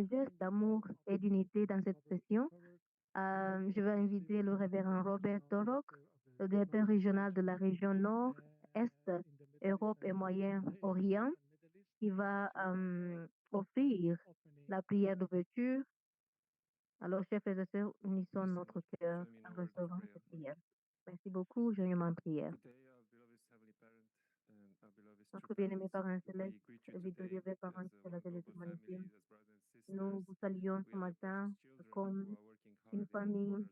geste d'amour et d'unité dans cette session. Je vais inviter le révérend Robert Torok, le directeur régional de la région Nord, Est, Europe et Moyen-Orient, qui va offrir la prière d'ouverture. Alors, chers frères et sœurs, unissons notre cœur en recevant cette prière. Merci beaucoup, je en prière. Notre bien-aimé Parrain céleste, victorieux Parrain qui est la de l'humanité, nous vous saluons ce matin comme une famille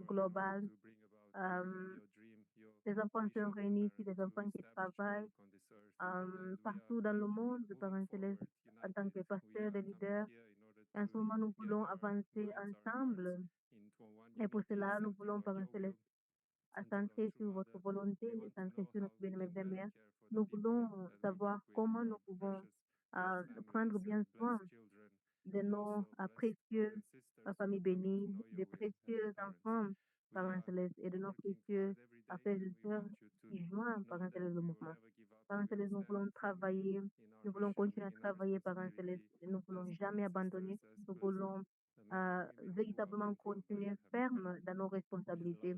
globale. Euh, des enfants sont réunis ici, des enfants qui travaillent partout dans le monde, Parrain céleste, en tant que pasteurs, des leaders. En ce moment, nous voulons avancer ensemble. Et pour cela, nous voulons, Parrain céleste, centrer sur votre volonté, centrer sur notre bien-aimé mère. Nous voulons savoir comment nous pouvons prendre bien soin de nos précieux familles bénies, des précieux enfants, Parents célestes, et de nos précieux frères et sœurs qui joignent, Parents célestes, le mouvement. Parents célestes, nous voulons travailler, nous voulons continuer à travailler, Parents célestes, et nous ne voulons jamais abandonner, nous voulons véritablement continuer ferme dans nos responsabilités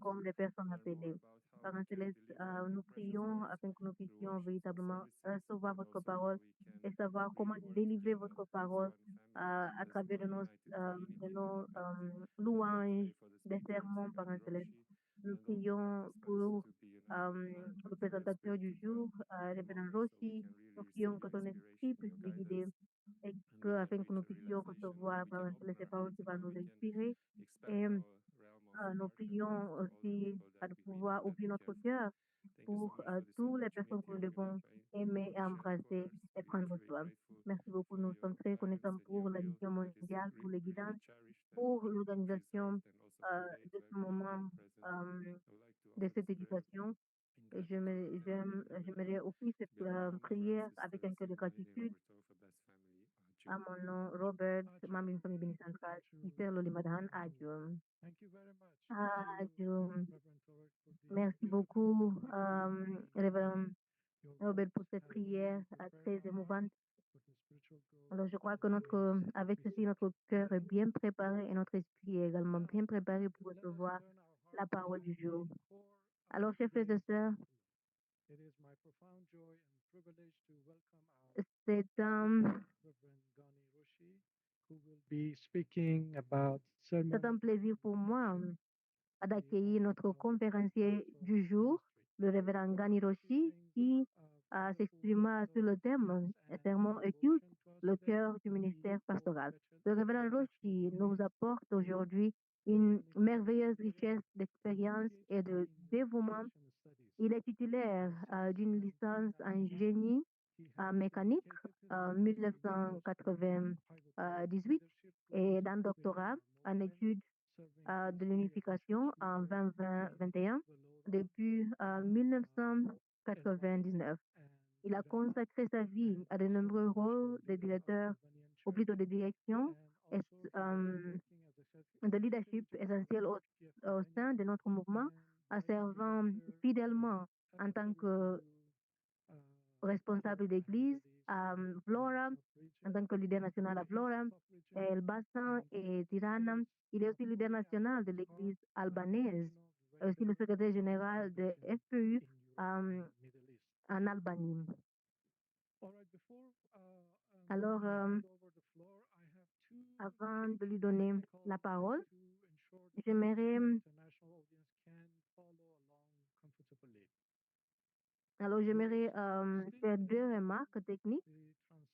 comme des personnes appelées. Parents célestes, nous prions afin que nous puissions véritablement recevoir votre parole et savoir comment délivrer votre parole à travers de nos louanges, des sermons, Parents célestes. Nous prions pour le présentateur du jour, Révérend Rossi. Nous prions que ton esprit puisse lui guider et que, afin que nous puissions recevoir, Parents célestes, ces paroles qui vont nous inspirer. Et nous prions aussi de pouvoir ouvrir notre cœur pour toutes les personnes que nous devons aimer, embrasser et prendre soin. Merci beaucoup. Nous sommes très reconnaissants pour la mission mondiale, pour les guidances, pour l'organisation de ce moment, euh, de cette éducation. Et j'aimerais offrir cette prière avec un cœur de gratitude à mon nom, Robert, membre d'une famille bénie centrale, qui sert le Limadan à Dieu. Dieu. Merci beaucoup, Révérend Robert, pour cette prière très émouvante. Alors, je crois que avec ceci, notre cœur est bien préparé et notre esprit est également bien préparé pour recevoir la parole du jour. Alors, chers frères et sœurs, c'est un plaisir pour moi d'accueillir notre conférencier du jour, le révérend Gani Roshi, qui s'exprima sur le thème sermon et culte, le cœur du ministère pastoral. Le révérend Roshi nous apporte aujourd'hui une merveilleuse richesse d'expérience et de dévouement. Il est titulaire d'une licence en génie mécanique en 1998 et d'un doctorat en études de l'unification en 2021 depuis 1999. Il a consacré sa vie à de nombreux rôles de directeur, ou plutôt de direction, et, de leadership essentiel au sein de notre mouvement, en servant fidèlement en tant que responsable d'église à Vlora, en tant que leader national à Vlora, El Bassan et Tirana. Il est aussi leader national de l'église albanaise, aussi le secrétaire général de FPU en Albanie. Alors, avant de lui donner la parole, j'aimerais faire deux remarques techniques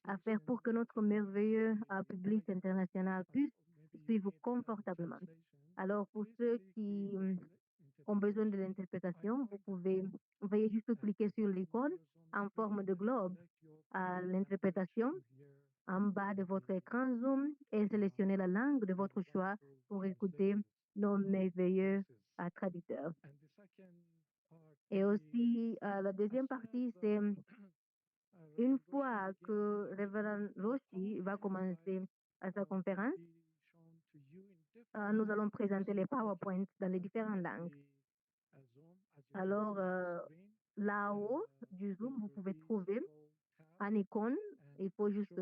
à faire pour que notre merveilleux public international puisse suivre confortablement. Alors, pour ceux qui ont besoin de l'interprétation, vous pouvez, veuillez juste cliquer sur l'icône en forme de globe à l'interprétation en bas de votre écran Zoom et sélectionnez la langue de votre choix pour écouter nos merveilleux traducteurs. Et aussi, la deuxième partie, c'est une fois que Révérend Roshi va commencer à sa conférence, nous allons présenter les PowerPoints dans les différentes langues. Alors, là-haut du Zoom, vous pouvez trouver un icône. Il faut juste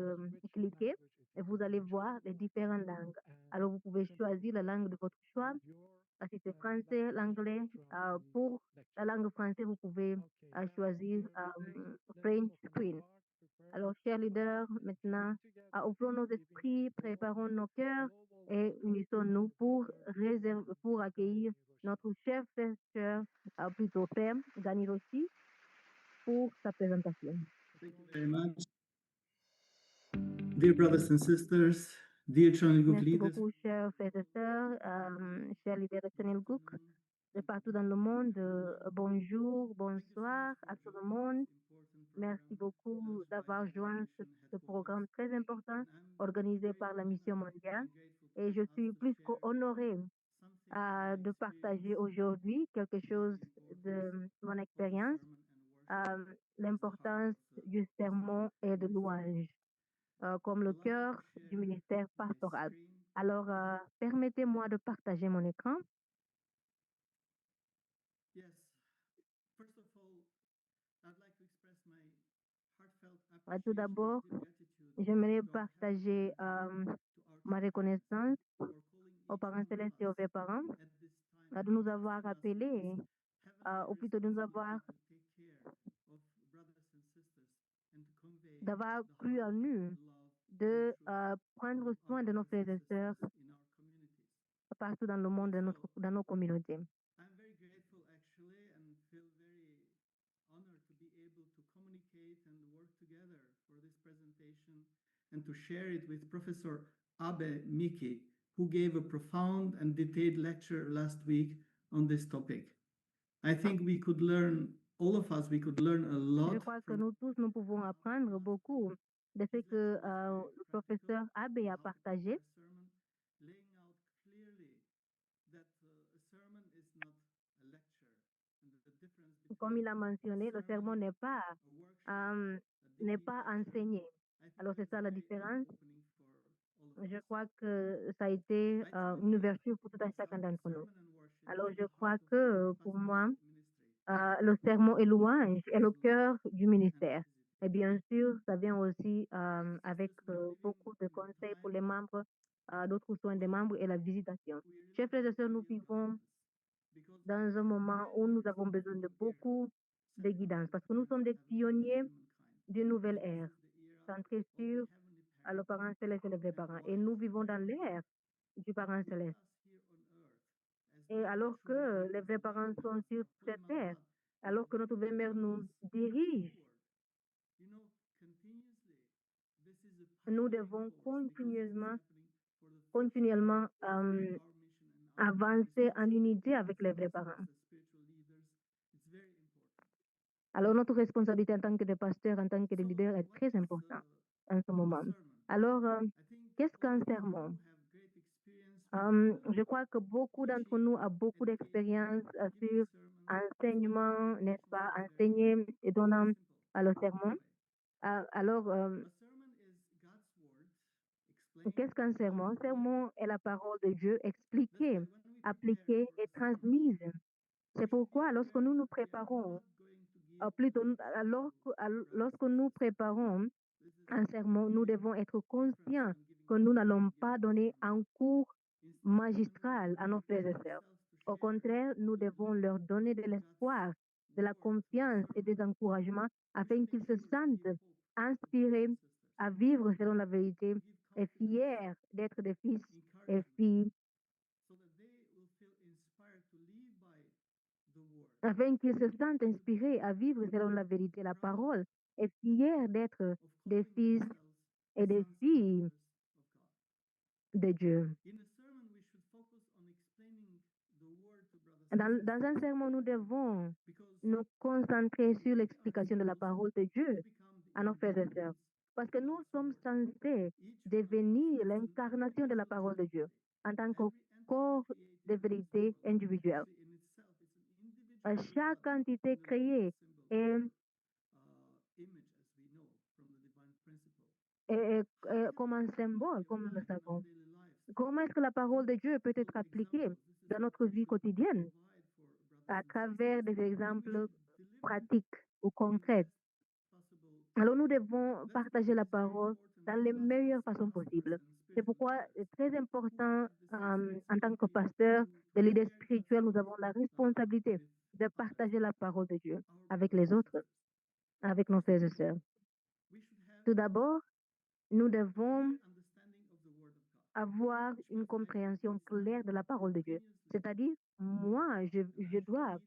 cliquer et vous allez voir les différentes langues. Alors, vous pouvez choisir la langue de votre choix. Si c'est français, l'anglais. Pour la langue française, vous pouvez choisir French Screen. Alors, chers leaders, maintenant, ouvrons nos esprits, préparons nos cœurs et unissons-nous pour accueillir notre chef pasteur, plutôt père, Dani Rossi, pour sa présentation. Thank you very much. Dear brothers and sisters, dear Channel Group Merci leaders, beaucoup, chers frères et sœurs, chers leaders de Channel Group, de partout dans le monde. Bonjour, bonsoir à tout le monde. Merci beaucoup d'avoir joint ce programme très important organisé par la Mission mondiale. Et je suis plus qu'honorée de partager aujourd'hui quelque chose de mon expérience, l'importance du sermon et de louange, comme le cœur du ministère pastoral. Alors, permettez-moi de partager mon écran. yes, first of all, I'd like to express my heartfelt Tout appreciation d'abord, and gratitude j'aimerais to our partager Heavenly Father, to our ma Father reconnaissance for calling aux each parents one célestes et of aux us pères parents at this time de and nous avoir trusting us with appelés, this heavenly ou plutôt de nous avoir, responsibility to take care of brothers and sisters and to convey d'avoir the cru en heart, nous, love, de and truth prendre of soin our de nos brothers frères and et sœurs sisters in our communities. partout dans le monde, dans nos communautés. I'm very grateful actually and feel very honored to be able to communicate and work together for this presentation and to share it with Professor Abe Miki, who gave a profound and detailed lecture last week on this topic. I think we could learn, all of us, we could learn a lot. Je crois que nous tous, nous pouvons apprendre beaucoup de ce que le professeur Abe a partagé. Laying out clearly that a sermon is not a lecture, and the difference between Comme il a mentionné, le sermon n'est pas enseigné. Alors c'est ça la différence. Je crois que ça a été une ouverture pour tout un chacun d'entre nous. Alors je crois que pour moi, le sermon et louange est le cœur du ministère. Et bien sûr, ça vient aussi avec beaucoup de conseils pour les membres, d'autres soins des membres et la visitation. Chers frères et sœurs, nous vivons dans un moment où nous avons besoin de beaucoup de guidance parce que nous sommes des pionniers d'une nouvelle ère, centrée sur le parent céleste et les vrais parents. Et nous vivons dans l'ère du parent céleste. Et alors que les vrais parents sont sur cette terre, alors que notre vraie mère nous dirige, nous devons continuellement avancer en unité avec les vrais parents. Alors notre responsabilité en tant que des pasteurs, en tant que des leaders est très importante en ce moment. Alors, qu'est-ce qu'un sermon? Je crois que beaucoup d'entre nous ont beaucoup d'expérience sur enseignement, n'est-ce pas, enseigner et donnant le sermon. Alors, qu'est-ce qu'un sermon? Un sermon est la parole de Dieu expliquée, appliquée et transmise. C'est pourquoi lorsque nous nous préparons, lorsque nous préparons un sermon, nous devons être conscients que nous n'allons pas donner un cours magistral à nos frères et sœurs. Au contraire, nous devons leur donner de l'espoir, de la confiance et des encouragements afin qu'ils se sentent inspirés à vivre selon la vérité et fiers d'être des fils et filles, afin qu'ils se sentent inspirés à vivre selon la vérité, la parole, et fiers d'être des fils et des filles de Dieu. Dans un sermon, nous devons nous concentrer sur l'explication de la parole de Dieu à nos frères et sœurs. Parce que nous sommes censés devenir l'incarnation de la parole de Dieu en tant que corps de vérité individuelle. Chaque entité créée est comme un symbole, comme nous le savons. Comment est-ce que la parole de Dieu peut être appliquée dans notre vie quotidienne à travers des exemples pratiques ou concrets? Alors nous devons partager la parole dans les meilleures façons possibles. C'est pourquoi c'est très important, en tant que pasteur, de leader spirituel, nous avons la responsabilité de partager la parole de Dieu avec les autres, avec nos frères et sœurs. Tout d'abord, nous devons avoir une compréhension claire de la parole de Dieu. C'est-à-dire, moi, je dois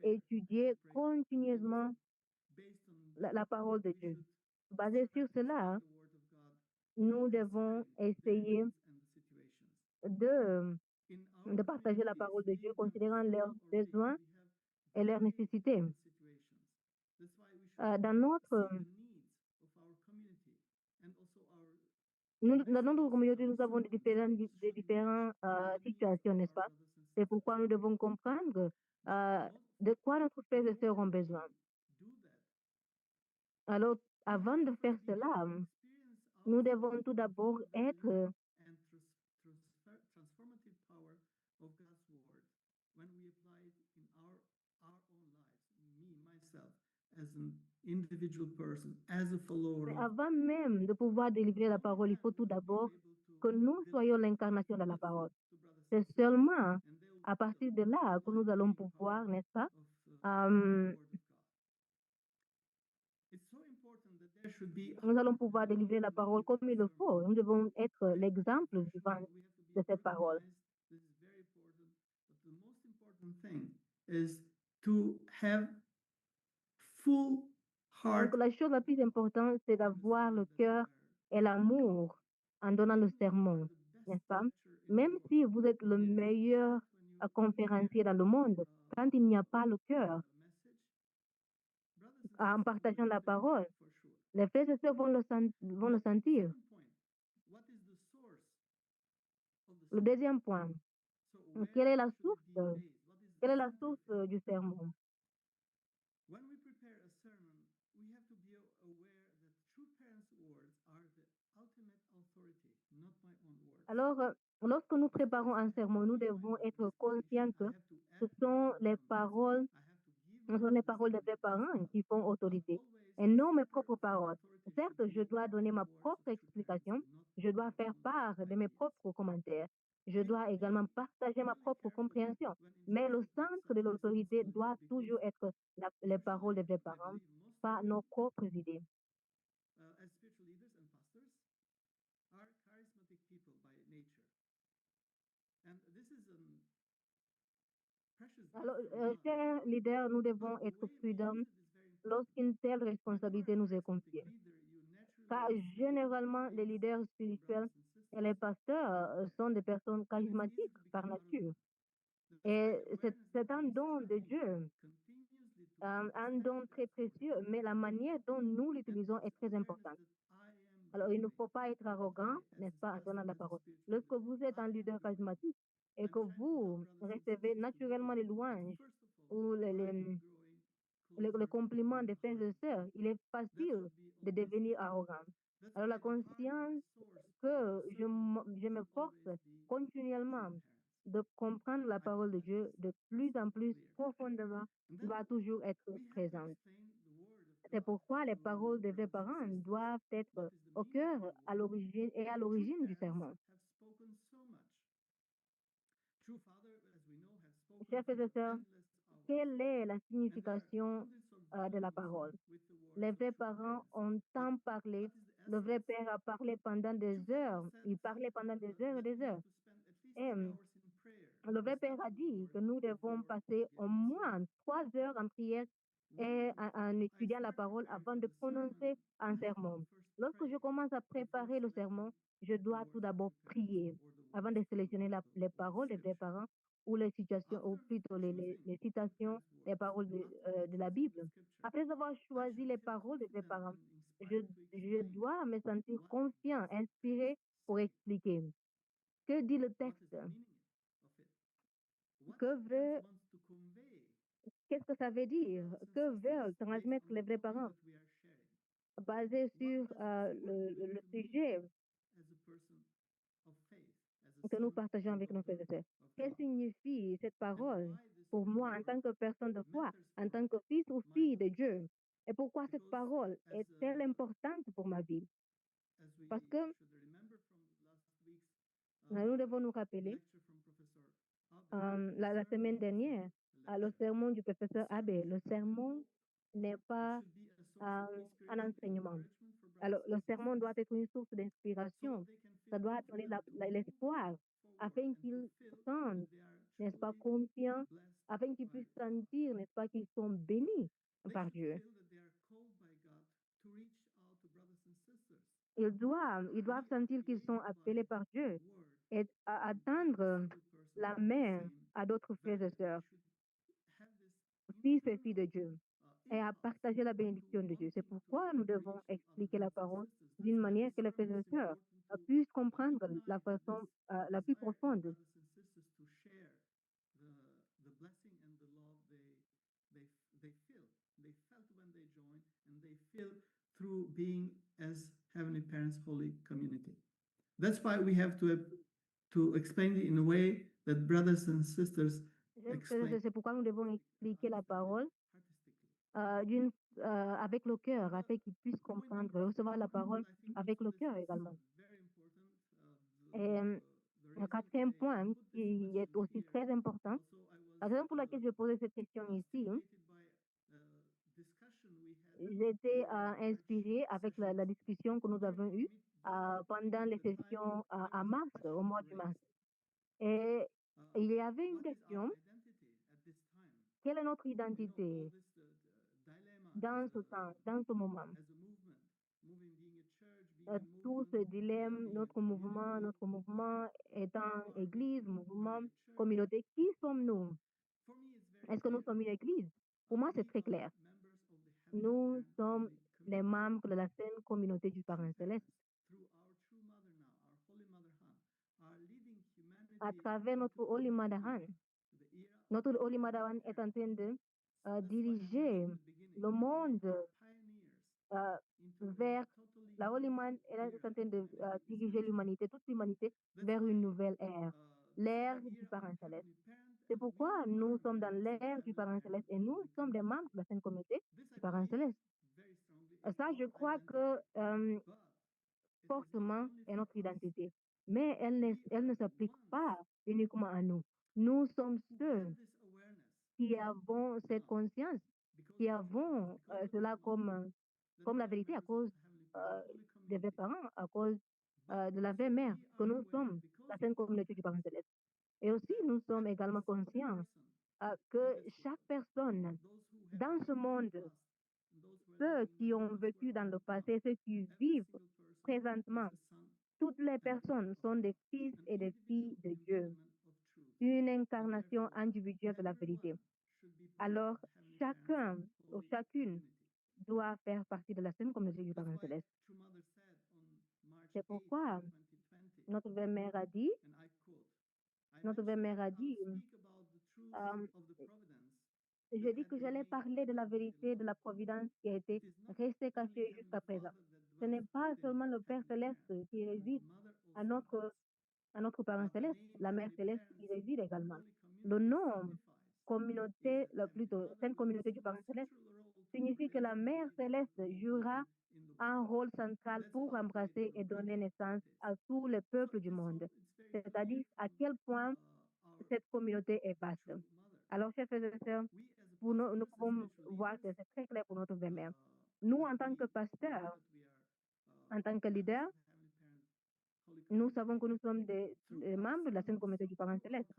étudier continuellement la parole de Dieu. Basé sur cela, nous devons essayer de, de partager la parole de Dieu, considérant leurs besoins et leurs nécessités. Dans notre dans notre communauté, nous avons des différentes situations, n'est-ce pas? C'est pourquoi nous devons comprendre de quoi notre frères et sœurs ont besoin. Alors, avant de faire cela, nous devons tout d'abord être mais avant même de pouvoir délivrer la parole, il faut tout d'abord que nous soyons l'incarnation de la parole. C'est seulement à partir de là que nous allons pouvoir, n'est-ce pas, nous allons pouvoir délivrer la parole comme il le faut. Nous devons être l'exemple vivant de cette parole. Donc, la chose la plus importante, c'est d'avoir le cœur et l'amour en donnant le sermon, n'est-ce pas? Même si vous êtes le meilleur conférencier dans le monde, quand il n'y a pas le cœur en partageant la parole, les frères et sœurs vont le sentir. Le deuxième point, quelle est la source? Quelle est la source du sermon? Alors, lorsque nous préparons un sermon, nous devons être conscients que ce sont les paroles des vrais parents qui font autorité et non mes propres paroles. Certes, je dois donner ma propre explication, je dois faire part de mes propres commentaires, je dois également partager ma propre compréhension, mais le centre de l'autorité doit toujours être les paroles des vrais parents, pas nos propres idées. Alors, chers leaders, nous devons être prudents lorsqu'une telle responsabilité nous est confiée. Car généralement, les leaders spirituels et les pasteurs sont des personnes charismatiques par nature. Et c'est un don de Dieu, un don très précieux, mais la manière dont nous l'utilisons est très importante. Alors, il ne faut pas être arrogant, n'est-ce pas, en donnant la parole. Lorsque vous êtes un leader charismatique et que vous recevez naturellement les louanges ou les compliments des frères et sœurs, il est facile de devenir arrogant. Alors, la conscience que je m'efforce continuellement de comprendre la parole de Dieu de plus en plus profondément doit toujours être présente. C'est pourquoi les paroles des vrais parents doivent être au cœur, à l'origine du sermon. Chers frères et sœurs, quelle est la signification de la parole? Les vrais parents ont tant parlé. Le vrai père a parlé pendant des heures. Il parlait pendant des heures et des heures. Et le vrai père a dit que nous devons passer au moins 3 heures en prière et en étudiant la parole avant de prononcer un sermon. Lorsque je commence à préparer le sermon, je dois tout d'abord prier avant de sélectionner les paroles des vrais parents ou les situations, ou plutôt les citations, les paroles de la Bible. Après avoir choisi les paroles des vrais parents, je dois me sentir confiant, inspiré pour expliquer. Que dit le texte? Qu'est-ce que ça veut dire? Que veulent transmettre les vrais parents? Basé sur le sujet que nous partageons avec nos frères et sœurs. Que signifie cette parole pour moi en tant que personne de foi, en tant que fils ou fille de Dieu? Et pourquoi cette parole est-elle importante pour ma vie? Parce que nous devons nous rappeler, la semaine dernière, le sermon du professeur Abbé, le sermon n'est pas un enseignement. Alors, le sermon doit être une source d'inspiration. Ça doit donner l'espoir afin qu'ils sentent, n'est-ce pas, confiants, afin qu'ils puissent sentir, n'est-ce pas, qu'ils sont bénis par Dieu. Ils doivent sentir qu'ils sont appelés par Dieu et à attendre la main à d'autres frères et sœurs, fils et filles de Dieu, et à partager la bénédiction de Dieu. C'est pourquoi nous devons expliquer la parole d'une manière que les frères et sœurs puissent comprendre la façon la plus profonde. Through being as Heavenly Parents Holy Community. That's why we have to explain it in a way that brothers and sisters explain. C'est pourquoi nous devons expliquer la parole avec le cœur, afin qu'ils puissent comprendre, recevoir la parole avec le cœur également. Et le quatrième point qui est aussi très important, la raison pour laquelle je posais cette question ici, j'étais inspirée avec la discussion que nous avons eue pendant les sessions à mars, au mois de mars. Et il y avait une question: quelle est notre identité dans ce temps, dans ce moment? Tout ce dilemme, notre mouvement étant église, mouvement, communauté, qui sommes-nous? Est-ce que nous sommes une église? Pour moi, c'est très clair. Nous sommes les membres de la sainte communauté du Parrain Céleste. À travers notre Holy Mother Han. Notre Holy Mother Han est en train de diriger le monde vers la Holy Man, elle est en train de diriger l'humanité, toute l'humanité, vers une nouvelle ère, l'ère du Parrain Céleste. C'est pourquoi nous sommes dans l'ère du Parrain Céleste et nous sommes des membres de la Sainte Communauté du Parrain Céleste. Ça, je crois que fortement est notre identité. Mais elle ne s'applique pas uniquement à nous. Nous sommes ceux qui avons cette conscience, qui avons cela comme la vérité à cause des vrais parents, à cause de la vraie mère, que nous sommes la sainte communauté du Parrain Céleste. Et aussi, nous sommes également conscients que chaque personne dans ce monde, ceux qui ont vécu dans le passé, ceux qui vivent présentement, toutes les personnes sont des fils et des filles de Dieu, une incarnation individuelle de la vérité. Alors, chacun ou chacune doit faire partie de la sainte communauté du Parrain Céleste. C'est pourquoi notre mère a dit, je dis que j'allais parler de la vérité de la providence qui a été restée cachée jusqu'à présent. Ce n'est pas seulement le Père Céleste qui réside à notre Parrain Céleste, la Mère Céleste y réside également. Le nom communauté, plutôt sainte communauté du Parrain Céleste, signifie que la Mère Céleste jouera un rôle central pour embrasser et donner naissance à tous les peuples du monde. C'est-à-dire à quel point cette communauté est vaste. Alors, chers frères et sœurs, nous pouvons voir que c'est très clair pour notre mère. Nous, en tant que pasteurs, en tant que leaders, nous savons que nous sommes des membres de la Sainte Communauté du Parrain Céleste.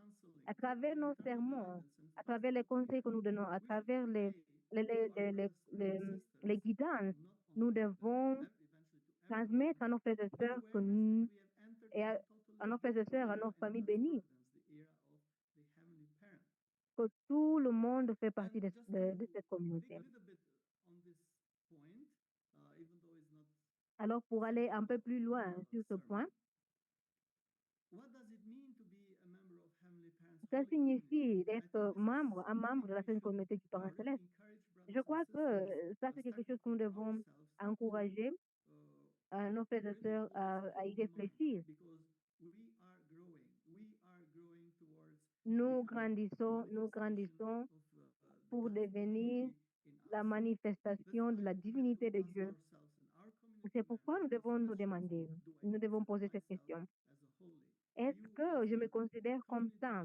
À travers nos sermons, à travers les conseils que nous donnons, à travers les guidances, nous devons transmettre à nos frères et sœurs et à nos frères et sœurs, à nos familles bénies, que tout le monde fait partie de cette communauté. Alors, pour aller un peu plus loin sur ce point, ça signifie d'être un membre de la Sainte Communauté du Parrain Céleste. Je crois que ça, c'est quelque chose que nous devons encourager nos frères et sœurs à y réfléchir. Nous grandissons pour devenir la manifestation de la divinité de Dieu C'est pourquoi nous devons nous demander, nous devons poser cette question. Est-ce que je me considère comme ça?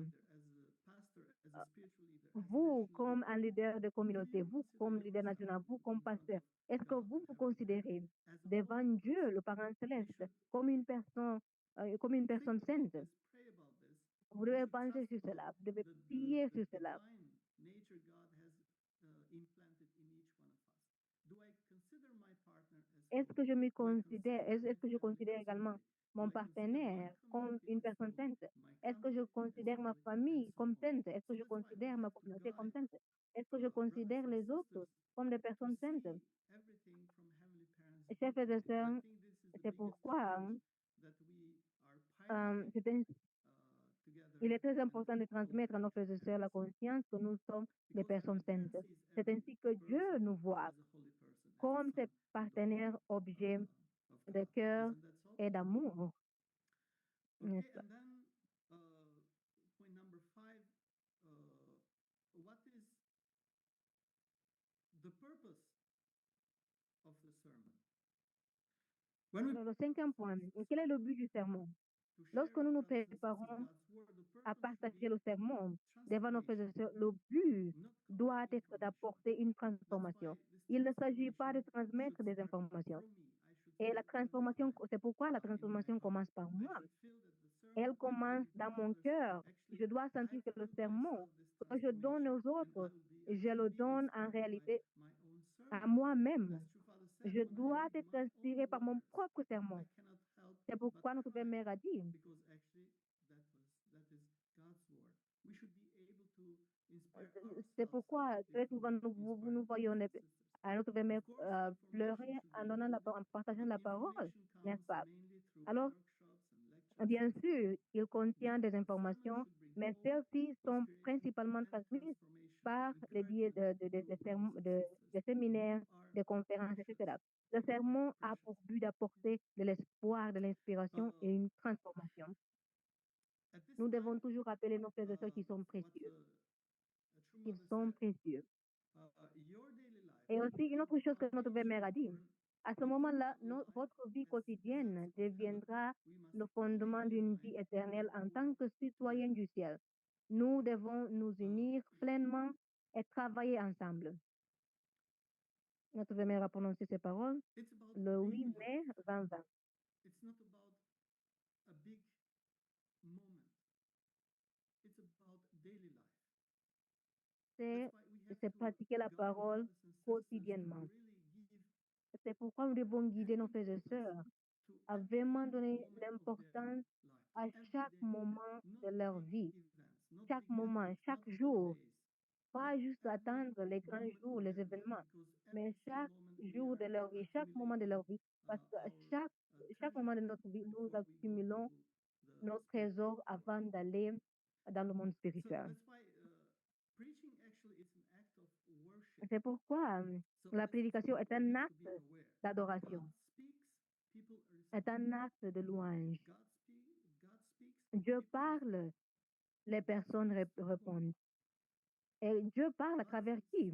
Vous, comme un leader de communauté, vous, comme leader national, vous, comme pasteur, est-ce que vous vous considérez devant Dieu, le Parent céleste, comme une personne sainte? Vous devez penser sur cela, vous devez prier sur cela. Est-ce que je me considère, est-ce que je considère également mon partenaire comme une personne sainte? Est-ce que je considère ma famille comme sainte? Est-ce que je considère ma communauté comme sainte? Est-ce que je considère les autres comme des personnes saintes? Chers frères et sœurs, c'est pourquoi c'est il est très important de transmettre à nos frères et sœurs la conscience que nous sommes des personnes saintes. C'est ainsi que Dieu nous voit comme ses partenaires objets de cœur et d'amour. N'est-ce pas? Point number 5, what is the purpose of the sermon? Le cinquième point, quel est le but du sermon? Lorsque nous nous préparons à partager le sermon devant nos frères et sœurs, le but doit être d'apporter une transformation. Il ne s'agit pas de transmettre des informations. Et la transformation, c'est pourquoi la transformation commence par moi. Elle commence dans mon cœur. Je dois sentir que le sermon que je donne aux autres, je le donne en réalité à moi-même. Je dois être inspiré par mon propre sermon. C'est pourquoi notre Père Mère a dit, c'est pourquoi très souvent nous voyons à notre Père Mère pleurer en partageant la parole, n'est-ce pas? Alors, bien sûr, il contient des informations, mais celles-ci sont principalement transmises par les biais de séminaires, de conférences, etc. Le sermon a pour but d'apporter de l'espoir, de l'inspiration et une transformation. Nous devons toujours rappeler nos frères et sœurs qui sont précieux. Ils sont précieux. Et aussi, une autre chose que notre mère a dit, à ce moment-là, votre vie quotidienne deviendra le fondement d'une vie éternelle en tant que citoyen du ciel. Nous devons nous unir pleinement et travailler ensemble. Notre mère a prononcé ces paroles le 8 mai 2020. C'est pratiquer la parole quotidiennement. C'est pourquoi nous devons guider nos frères et sœurs à vraiment donner l'importance à chaque moment de leur vie, chaque moment, chaque jour. Pas juste attendre les grands jours, les événements, mais chaque jour de leur vie, chaque moment de leur vie, parce que chaque moment de notre vie, nous accumulons nos trésors avant d'aller dans le monde spirituel. C'est pourquoi la prédication est un acte d'adoration, est un acte de louange. Dieu parle, les personnes répondent. Et Dieu parle à travers qui?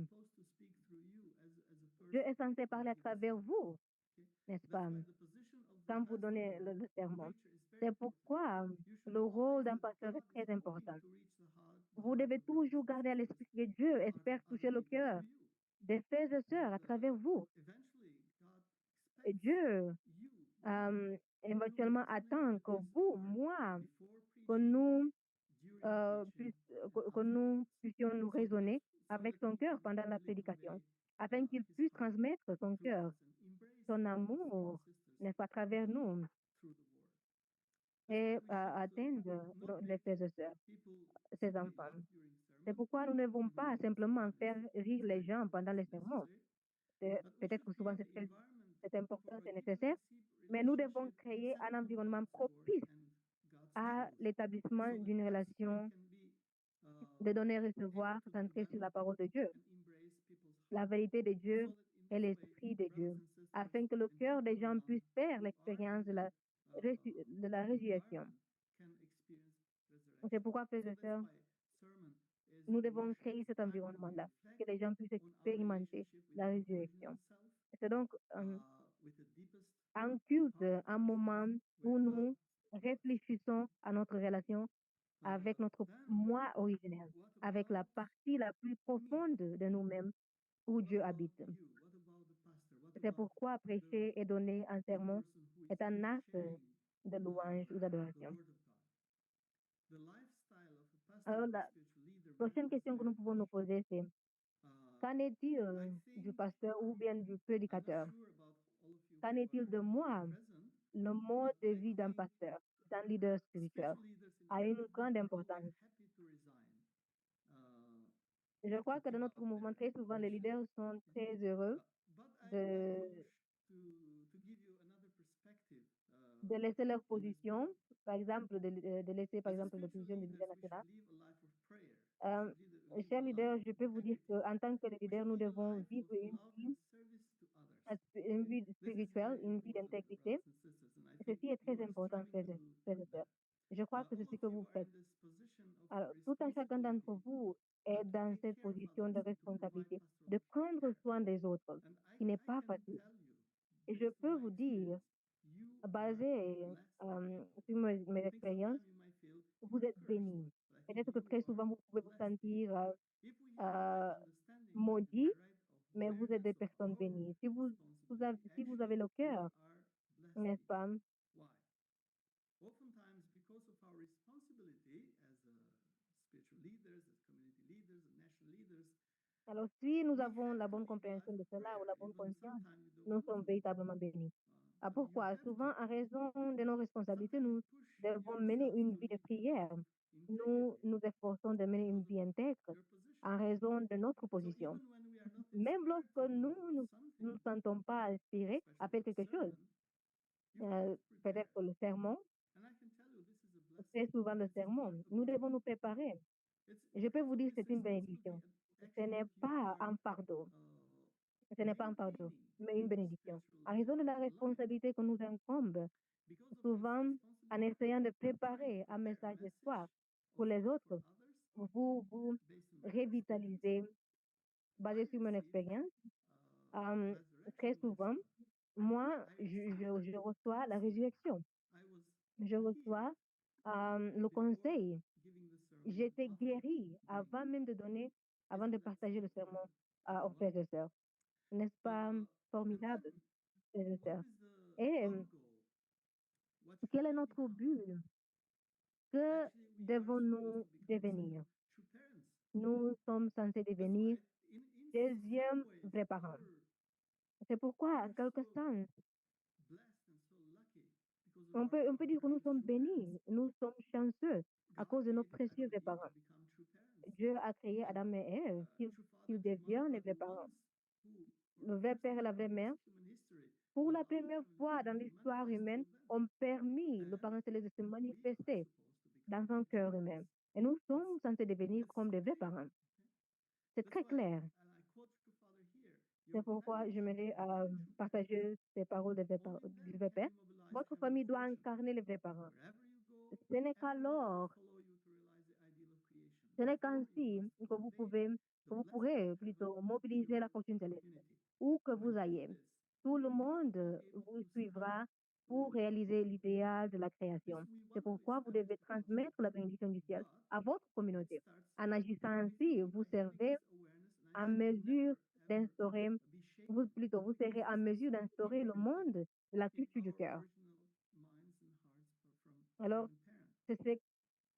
Dieu est censé parler à travers vous, n'est-ce pas? Quand vous donnez le sermon. C'est pourquoi le rôle d'un pasteur est très important. Vous devez toujours garder à l'esprit que Dieu espère toucher le cœur des frères et sœurs à travers vous. Et Dieu éventuellement attend que vous, moi, que nous puissions nous raisonner avec son cœur pendant la prédication, afin qu'il puisse transmettre son cœur, son amour, n'est-ce pas, à travers nous, et atteindre les frères et sœurs, ses enfants. C'est pourquoi nous ne devons pas simplement faire rire les gens pendant les sermons. Peut-être que souvent c'est important, c'est nécessaire, mais nous devons créer un environnement propice à l'établissement d'une relation de donner et recevoir centrée sur la parole de Dieu, la vérité de Dieu et l'esprit de Dieu, afin que le cœur des gens puisse faire l'expérience de la résurrection. C'est pourquoi, frères et sœurs, nous devons créer cet environnement-là, que les gens puissent expérimenter la résurrection. C'est donc un culte, un moment consciousness où with God. nous réfléchissons à notre relation avec notre Then, moi originel, what avec about la partie la plus me? profonde de nous-mêmes où What Dieu about habite. you? What about the pastor? What C'est about pourquoi the prêcher et donner un the sermon person who is est un acte sharing de louange ou the d'adoration. word of God? The lifestyle of a pastor, Alors, of a la spiritual leader prochaine matters question que nous very pouvons much. nous poser, c'est Uh, qu'en est-il I du think pasteur ou bien du I'm not prédicateur? sure about all of you Qu'en who est-il are de here moi? present, Le but mode de I vie d'un think pasteur, d'un leader spirituel, spiritual leaders in a our une movement grande are always importance. happy to resign uh, Je to crois que dans give up notre mouvement, their très souvent, les position. leaders sont très heureux But I de, wish to give you another perspective. de laisser leur On this position, point. par exemple, de laisser, par As a exemple, la spiritual position de leaders, leader we should national. live a life of prayer. We Euh, should live Chers a life leaders, je of peux vous dire integrity. qu'en tant que We leader, should nous live a devons life of vivre love and service to others. une vie This is spirituelle, very une vie important, d'intégrité. brothers and sisters, and I Et think ceci est you très are important, striving to frères do et sœurs. that. Je crois que c'est All ce of que you vous are faites. in this position of Alors, tout un chacun d'entre responsibility vous est to dans take cette care of position others de and to provide responsabilité, pastoral de prendre care. soin des autres, And qui n'est I pas can facile. tell you, Et je based on peux my vous dire, experience, you are basé blessed of God. sur mes I think expériences, sometimes you might feel vous you're êtes cursed, bénis. but I think Peut-être que you très are souvent, vous pouvez vous blessed. sentir If we have the right euh, understanding and maudit, the right mais vous êtes awareness des of personnes our bénies. responsibility, Si vous actually avez le we cœur, are blessed n'est-ce people. pas? Why? Oftentimes, because of our responsibility as spiritual leaders, as community leaders, and national leaders, Alors, si nous we avons have la to bonne live a life compréhension of de cela ou prayer. la bonne Even conscience, sometimes you don't nous want sommes to live. véritablement bénis. So you Pourquoi? have to. Souvent, en raison de nos responsabilités, Sometimes you nous push devons mener yourself une to vie de live a prière. life of Nous integrity nous efforçons de mener une because of vie intègre your position. en raison de notre So position. even when we are not Même inspired lorsque to do nous something, nous sentons pas inspirés à especially faire a quelque chose, sermon, you have to prepare. peut-être le sermon, And I can tell you this is a très blessing. souvent le This is not sermon, a nous devons burden. nous préparer. It's Je peux because vous of dire que this c'est une responsibility bénédiction. and Ce actually n'est what you pas are un fardeau, ce n'est pas un fardeau, maintaining mais une in the bénédiction. spiritual En raison de la life. responsabilité que nous incombe, Because of this souvent, en responsibility, essayant de you're trying to préparer un prepare a message message d'espoir of pour les hope for autres, others vous based on my experience. revitalisez, I basé sur mon received expérience. Euh, Très resurrection souvent, myself. moi, I received je reçois la counseling. résurrection. I was Je healed reçois le before conseil. giving the sermon and J'étais after guéri giving avant it. même de donner, avant Isn't de that partager so le sermon aux frères wonderful? et sœurs. N'est-ce pas And then, formidable, frères et what sœurs? is Et our goal? What should quel est we notre become? but? Que Actually, we are supposed devons-nous to become devenir? second true parents. Nous sommes censés That's devenir why, in some deuxième ways, vrais parents. our C'est pourquoi, we en are quelque so sens, blessed and so lucky because of our on peut dire que nous precious sommes true parents. bénis, nous sommes chanceux à God cause de nos created précieux Adam vrais and Eve to parents. become true parents. Dieu a créé And Adam et Ève, true father, qu'ils true mother deviennent les are the vrais parents. ones who, for Le the vrai first père et la time vraie in mère, this human history, pour la our première heavenly fois father dans was l'histoire manifest humaine, through them. ont permis le And parent céleste de se we are manifester supposed to become dans un like true cœur humain. parents. Et nous sommes censés devenir It's comme so des vrais clear. parents. Okay? C'est That's très why, clair. and I quote True Father here, C'est your pourquoi family je should vais become true parents. partager ces paroles Only du then vrai can père. you mobilize Votre heavenly famille doit creation. incarner les vrais parents. Wherever you go, Ce n'est everybody will qu'alors, follow you to realize the ideal of creation. ce n'est Therefore, you qu'ainsi must que vous convey pouvez, the que vous blessing of pourrez heaven plutôt to mobiliser la your fortune céleste. community. Où que When vous you ayez, do this, tout le you will monde be able vous to spread suivra to pour réaliser l'idéal de la création. listen, we C'est want to pourquoi vous establish devez the gospel, transmettre la bénédiction du ciel but à votre it communauté. starts En agissant with ainsi, you vous by having servez this awareness, and I en should mesure never ever d'instaurer, be shaken vous because serez en this is mesure so d'instaurer le imprinted monde de la in culture du our cœur. original minds and hearts from Alors, human parents. c'est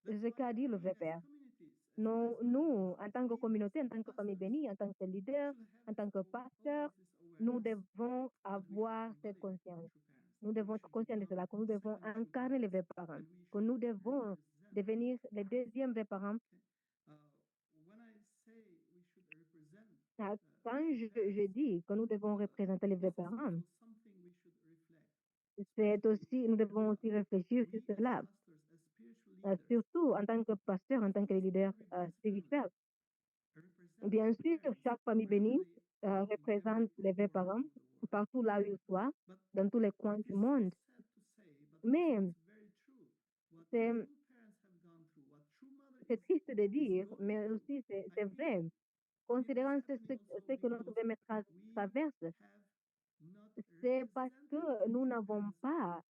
That's ce why qu'a dit le we vrai as Père. communities, as Nous, presbyteries, en as tant que leaders, communauté, en as tant que famille pastors, bénie, en tant que leader, should have en this tant que pasteur, always this nous awareness devons that we should avoir cette embody conscience. true parents, Nous that we devons être should conscients de become cela, que nous devons second true incarner les parents, vrais parents, and we que should nous devons represent. devenir les deuxièmes vrais parents. Okay? When I say we should represent Quand true je parents, dis que nous devons représenter les vrais this is parents, also something we should reflect, c'est especially aussi, nous devons aussi réfléchir sur we as cela, pastors, as spiritual leaders. surtout en tant que pasteur, en Of tant que course, leader every blessed family spirituel. represents Bien true sûr, parents, chaque famille bénie wherever they are, in every représente les vrais corner parents of the world. partout là où ils soient, But dans tous les coins it du is so monde. sad to say, but also Mais it's very true. What c'est true parents have gone through, what true mother c'est triste de is dire, going mais through. aussi I c'est think vrai. it is Considérant happening also ce que notre because bien-être we traverse, have not c'est parce que nous n'avons pas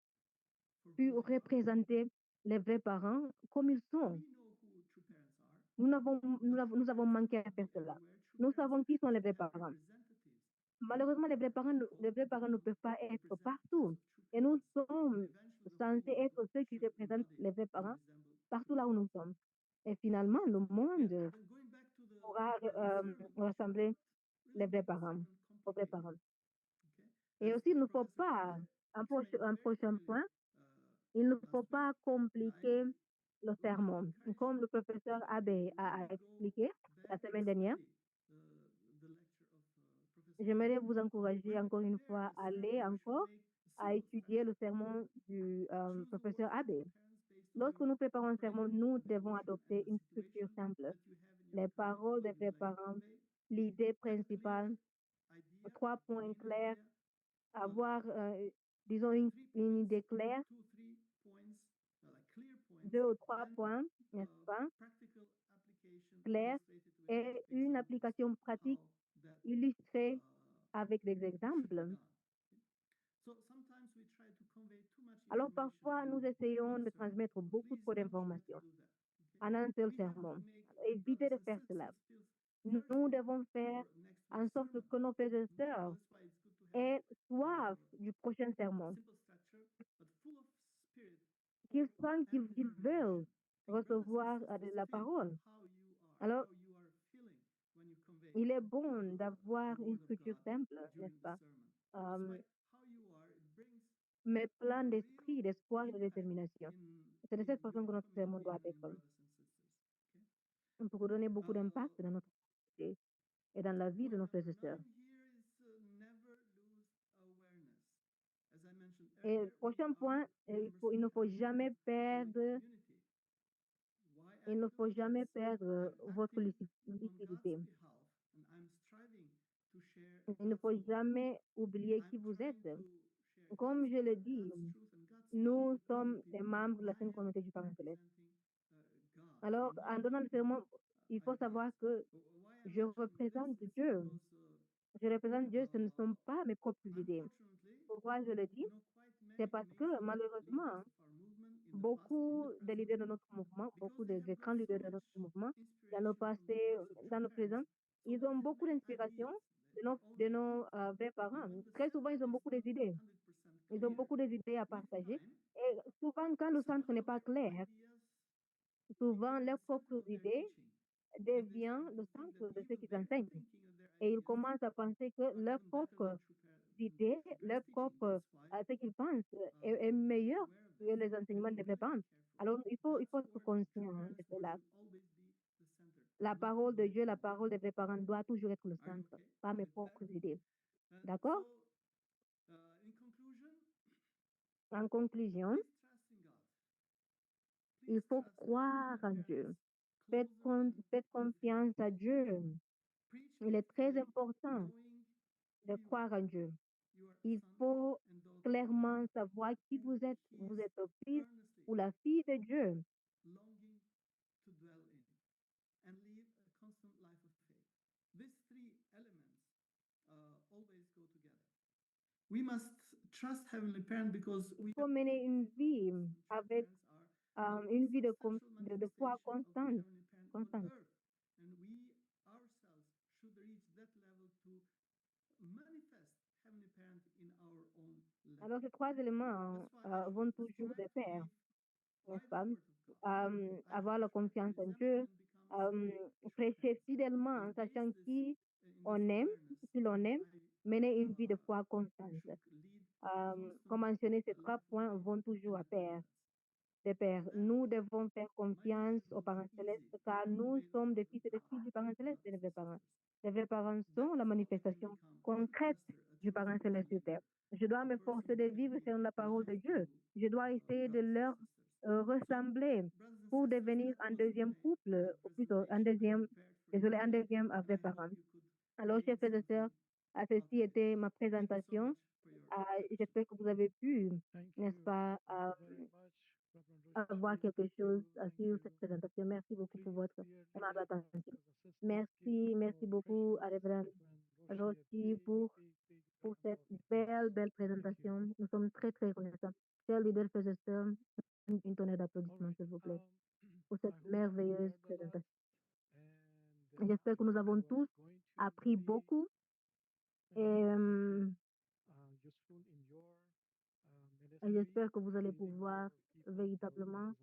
for pu who they are. représenter les vrais parents comme ils sont. We know who true parents are, Nous avons manqué à faire be cela. everywhere. True Nous parents savons qui sont les vrais have parents. representatives Malheureusement, les vrais parents ne peuvent pas être partout. Et nous sommes censés être ceux qui représentent les vrais parents partout là où nous sommes. Et finalement, le monde Then going back to the pourra sermon, rassembler les really vrais make the parents, sermon aux vrais complicated. parents. Okay, Et as aussi, il ne faut Professor pas, Abe explained un very prochain clearly il ne faut last week, pas and compliquer I le would sermon. encourage Comme le you professeur to Abbé a really go expliqué la back semaine and dernière, study the lecture of Professor j'aimerais Abe. vous encourager When we encore une prepare fois a à sermon, aller we should encore make a à simple étudier le structure. sermon du Choose the professeur words of Abbé. your parents based on Lorsque your nous préparons un sermon, private nous devons devotion and adopter the une structure situation simple. that you have in your Les community paroles or des would vrais like to parents, convey. l'idée Have a clear principale, idea, trois a points vivid clairs, idea, avoir, disons, 3 une points, idée claire, 3 points, like clear points, deux ou trois and points, n'est-ce pas, practical application clairs, illustrated with et une examples, application how pratique that illustrée avec des should be exemples. done. So sometimes we try to convey too much Alors information parfois, nous in essayons one de sermon. transmettre beaucoup Please trop don't try to d'informations do that. en un seul We have to sermon. make Évitez brothers de and faire cela. sisters feel Nous thirsty devons faire for next en week's sorte sermon. que nos frères et So sœurs that's why it's good to have aient soif du prochain sermon, simple structure, but full of spirit, qu'ils hope, sentent and qu'ils veulent determination. Make brothers and recevoir de sisters la feel parole. how Alors, you are feeling when you convey il est bon the d'avoir une word of structure God simple, during n'est-ce the pas? sermon. That's Euh, why how you are, it brings mais plein a d'esprit, real d'espoir et de impact détermination. in C'est de cette façon your que notre sermon community doit and in être. brothers and sisters. Okay. Pour donner beaucoup d'impact dans notre société et dans la vie de Point nos frères number et sœurs. 9 here is never lose awareness. As I mentioned Et le earlier, we prochain are point, members il ne of faut a jamais Catholic perdre, community. Why il I'm ne faut doing jamais this? perdre I'm votre acting on God's lucidité. behalf and I'm striving to share Il ne God's faut truth. jamais oublier qui I'm vous trying êtes. to share Comme God's je le word, dis, God's truth, and God's love nous with other sommes des people. membres de la I Sainte am Communauté du Parent Céleste. representing God. For Alors, en me, donnant le serment, il my faut savoir parents. que Why I je mention this? représente It's Dieu. because Je représente Dieu, ce ne sont pas mes propres idées. unfortunately, Pourquoi je le dis? quite C'est many parce que amazing leaders malheureusement, of our movement in the past and in beaucoup the de present, leaders de notre mouvement, because beaucoup they des have got grands so leaders de much notre mouvement, dans le inspiration from passé, the words of dans true le présent, parents, so ils they ont have beaucoup many d'inspiration ideas. de nos vrais parents. Even the Très souvent, center ils ont is beaucoup not d'idées. 100% Ils ont clear. beaucoup d'idées à With partager. time, Et souvent, quand le centre n'est somehow pas their clair, ideas souvent, became the leurs center propres of their idées teaching. And they deviennent started le to think that centre de ce even qu'ils their enseignent. thinking and their Et ils ideas commencent à penser que are leur even better propre than idée, True leur Parents' teaching. propre, That's why ce qu'ils pensent est we have to be meilleur aware of que this les enseignements and des vrais really parents. be careful. Alors, il faut God's être word, True conscient de Parents' word, cela. should always be the center, La not parole de my Dieu, la idea. parole des vrais parents doit toujours être le Are you centre, okay pas mes with that? propres idées. So, D'accord? in conclusion, En conclusion, please trust in God. il Please faut trust croire en parents Dieu. closer than Faites you think. confiance à Dieu. Preach Il est très faithfully, important knowing de who you are. croire en Dieu. You are a Il son faut and daughter of God, clairement savoir qui whom vous êtes. He Vous is êtes le fils earnestly ou la fille de Dieu. longing to dwell in and live a constant life of faith. These 3 elements always go together. We must trust Heavenly Parent because Il we faut are mener une vie and true avec parents are the une vie substantial de foi manifestation of the constante. Heavenly Parent on constante. earth. And we ourselves should reach that level to manifest Heavenly Parent in our own life. Alors, ces trois éléments That's why I vont should toujours de strive to pair, live by n'est-ce the pas? Word of God. I Avoir should la try to confiance en resemble Dieu, and become true prêcher parents. fidèlement en And based sachant this in on this aime, awareness, qui l'on aime, mener une vie de foi should constante. lead Comme constant mentionné, ces life trois of points faith vont toujours and à pair. advancements. De pair. Then Nous devons faire my life confiance aux will parents be célestes easy car to nous convey the sommes des word of fils et des God filles du parent to céleste et brothers des vrais and parents. sisters. Les vrais parents That sont la is how I can manifestation become a true concrète pastor, a du true parent spiritual céleste sur leader, terre. Je dois a person m'efforcer de who can vivre give selon la parole de life Dieu. to Je dois essayer de brothers and leur sisters. So, ressembler brothers and pour sisters, devenir that un was deuxième couple, my ou plutôt un presentation I deuxième, prepared for you désolé, un today, deuxième and vrai I parent. hope you could Alors, gain chers frères et something sœurs, out ceci of it. était ma Thank you so présentation. much for your attention. J'espère que vous avez pu, Thank n'est-ce you. pas, Thank you very much, Reverend avoir Roshi. quelque Thank chose you. Thank sur you. cette présentation. Merci beaucoup pour Please, votre dear aimable leaders, attention. brothers, sisters, give Merci our beaucoup precious à Reverend Reverend Roshi a Rossi big, pour big, big pour cette belle présentation. Nous sommes très, très reconnaissants. Chers leaders, frères et sœurs, une tonnerre d'applaudissements, s'il vous plaît, pour cette merveilleuse présentation. J'espère que nous avons tous appris beaucoup et j'espère que vous allez pouvoir véritablement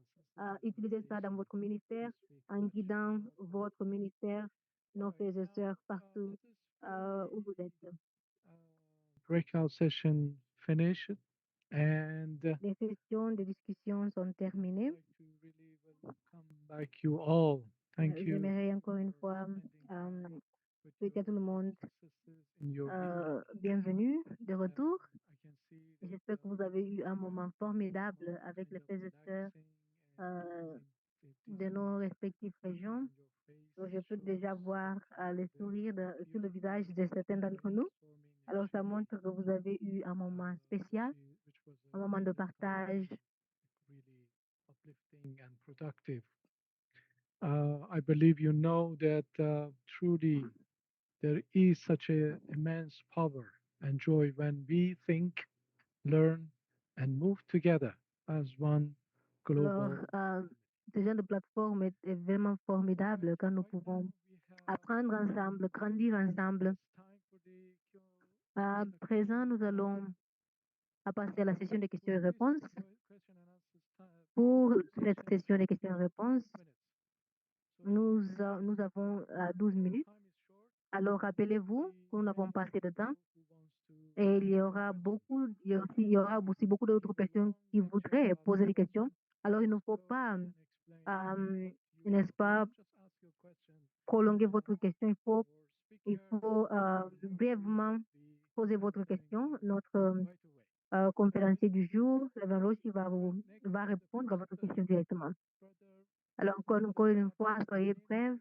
utiliser ça dans votre ministère, en guidant votre ministère, nos frères et sœurs partout où vous êtes. Breakout session finished, and Les sessions de discussion sont terminées. I'd like to really welcome back you all. Thank you J'aimerais encore une fois with souhaiter à tout le monde successes in your leadership. bienvenue de retour. I can see that J'espère que vous avez eu un moment formidable avec les frères et sœurs de nos respectives régions. Donc, je peux déjà voir les sourires sur le visage de certains d'entre nous. Alors, ça montre que vous avez eu un moment spécial, un moment de partage. really uplifting and productive. I believe you know that truly there is such a immense power and joy when we think, learn, and move together as one Alors, global. ce genre de plateforme est vraiment formidable quand nous pouvons apprendre ensemble, grandir ensemble. À présent, nous allons passer à la session de questions et réponses. Pour cette session de questions et réponses, nous avons 12 minutes. Alors, rappelez-vous que nous n'avons pas assez de temps et il y aura aussi beaucoup d'autres personnes qui voudraient poser des questions. Alors, il ne faut pas, n'est-ce pas, prolonger votre question. Il faut brièvement poser votre question. Notre conférencier du jour, Reverend Roshi, va répondre à votre question directement. Alors, encore une fois, soyez prêts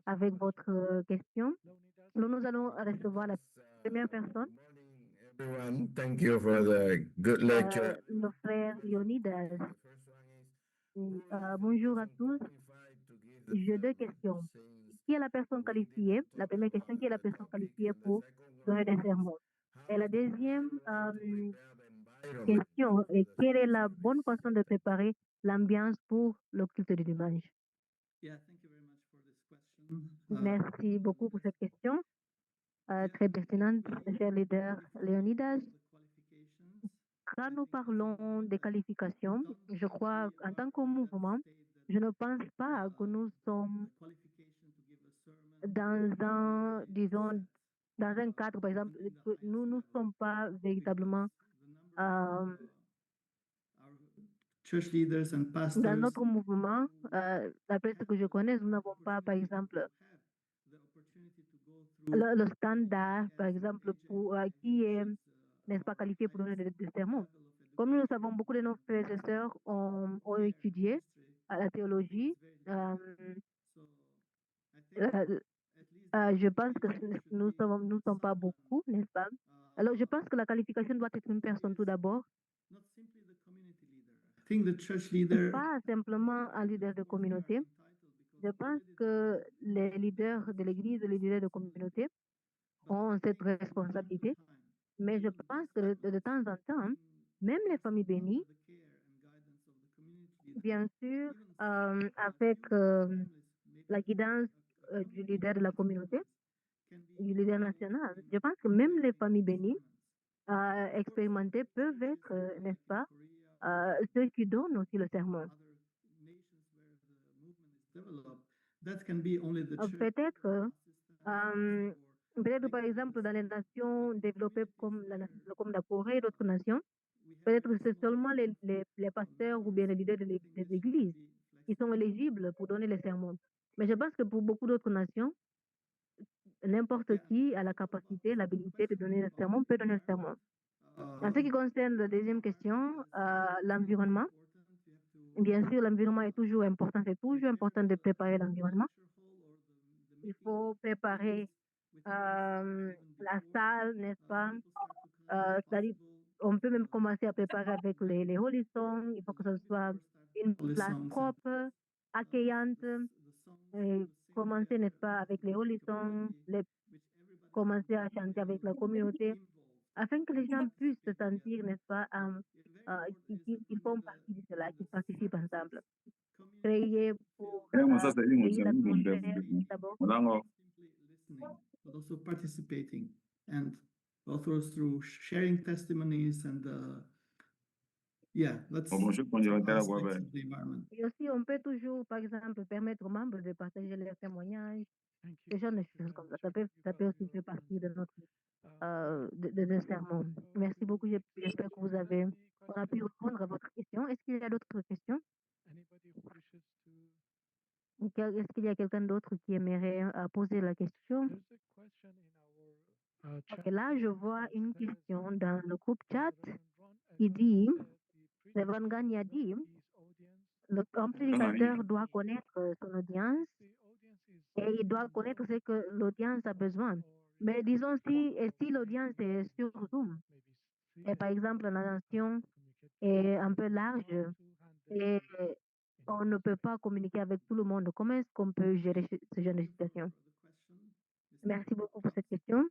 avec votre question. Nous allons recevoir la première personne, Everyone, thank you for the good lecture. le frère Leonidas. Bonjour à tous. J'ai deux questions. Qui est la personne qualifiée? La première question, qui est la personne qualifiée pour donner des sermons? Et la deuxième question est quelle est la bonne façon de préparer l'ambiance pour le culte du dimanche? Yeah, thank you very much for this question. Merci beaucoup pour cette question. Très pertinente, cher leader Léonidas. Quand nous parlons des qualifications, je crois en tant que mouvement, je ne pense pas que nous sommes disons, dans un cadre, par exemple, que nous ne sommes pas véritablement Church leaders and dans pastors notre mouvement, d'après ce que je connais, nous n'avons pas, par exemple, le standard, par exemple, pour qui est, n'est-ce pas, qualifié pour donner des sermons. Comme nous le savons, beaucoup de nos frères et sœurs ont étudié à la théologie. Je pense que nous ne sommes pas beaucoup, n'est-ce pas? Alors, je pense que la qualification doit être une personne tout d'abord, pas simplement un leader de communauté. Je pense que les leaders de l'Église, les leaders de communauté ont cette responsabilité, mais je pense que de temps en temps, même les familles bénies, bien sûr, avec la guidance du leader de la communauté, du leader national, je pense que même les familles bénies expérimentées peuvent être, n'est-ce pas, ceux qui donnent aussi le sermon. Peut-être par exemple dans les nations développées comme la Corée et d'autres nations, peut-être que c'est seulement les pasteurs ou bien les leaders des églises qui sont éligibles pour donner les sermons. Mais je pense que pour beaucoup d'autres nations, n'importe qui a la capacité, l'habilité de donner le sermon, peut donner le sermon. En ce qui concerne la deuxième question, l'environnement, bien sûr, l'environnement est toujours important. C'est toujours important de préparer l'environnement. Il faut préparer la salle, n'est-ce pas? C'est-à-dire, on peut même commencer à préparer avec les holy songs. Il faut que ce soit une place propre, accueillante. Et commencer, n'est-ce pas, avec les holy songs, commencer à chanter avec la communauté. afin que les gens puissent se participate sentir, together. n'est-ce pas, qu'ils font partie de cela, qu'ils participent ensemble. Créer pour créer l'atmosphère d'abord. Simply listening, but also participating, and also through sharing testimonies and let's some aspects of the environment. Et aussi, on peut toujours, par exemple, permettre aux membres de partager leurs témoignages, Thank ce you. genre de Thank you. choses And comme ça. Chief Ça peut aussi Supervisor, faire partie de notre uh, de sermon. Merci beaucoup. J'espère que on a pu répondre à votre question. Est-ce qu'il y a d'autres questions? anybody who wishes to. Est-ce qu'il y a quelqu'un d'autre qui aimerait poser la question? There's a question in our Ok, chat là, je box vois that une says, question dans le groupe chat Reverend Ron qui dit, Edwards said the Reverend preacher Gagne a should know dit, his audience. un prédicateur doit connaître son audience The audience is et il doit on connaître Zoom ce que l'audience a besoin. or Mais disons si l'audience est maybe sur Zoom, see et par exemple la nation communicate est un peu large how to handle et on ne peut pas communiquer avec tout le monde, comment est-ce qu'on peut gérer ce genre de situation? Merci beaucoup pour cette question.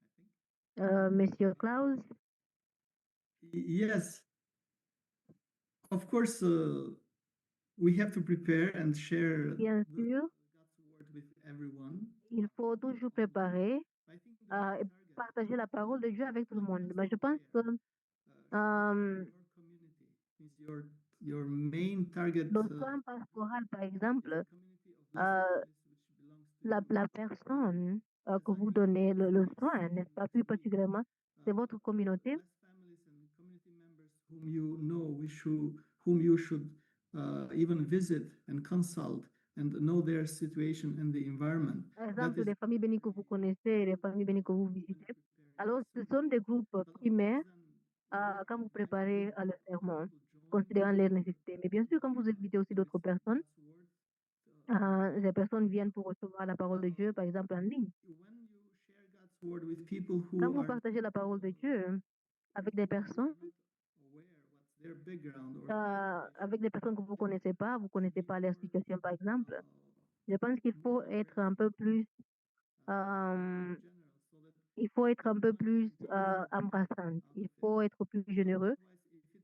Monsieur Klaus, Yes, of course, we have to prepare and share bien sûr, God's word with everyone. il faut toujours préparer I think et partager la parole de Dieu avec tout le monde. Mais je pense que your community is your main target. le soin pastoral, par exemple, Community of blessed families which belongs to la personne que vous donnez le soin, n'est-ce pas, plus particulièrement, c'est votre communauté. blessed families and community members whom you know, whom you should even visit and consult and know their situation and the environment. Par exemple, les familles bénies que vous connaissez, les familles bénies que vous visitez. Alors, ce sont des groupes primaires quand vous préparez le sermon, considérant les nécessités. Mais bien sûr, quand vous invitez aussi d'autres personnes, ces personnes viennent pour recevoir la parole de Dieu, par exemple, en ligne. Quand vous partagez la parole de Dieu avec des personnes, avec des personnes que vous ne connaissez pas leur situation, par exemple, je pense qu'il faut être un peu plus, embrassant, il faut être plus généreux,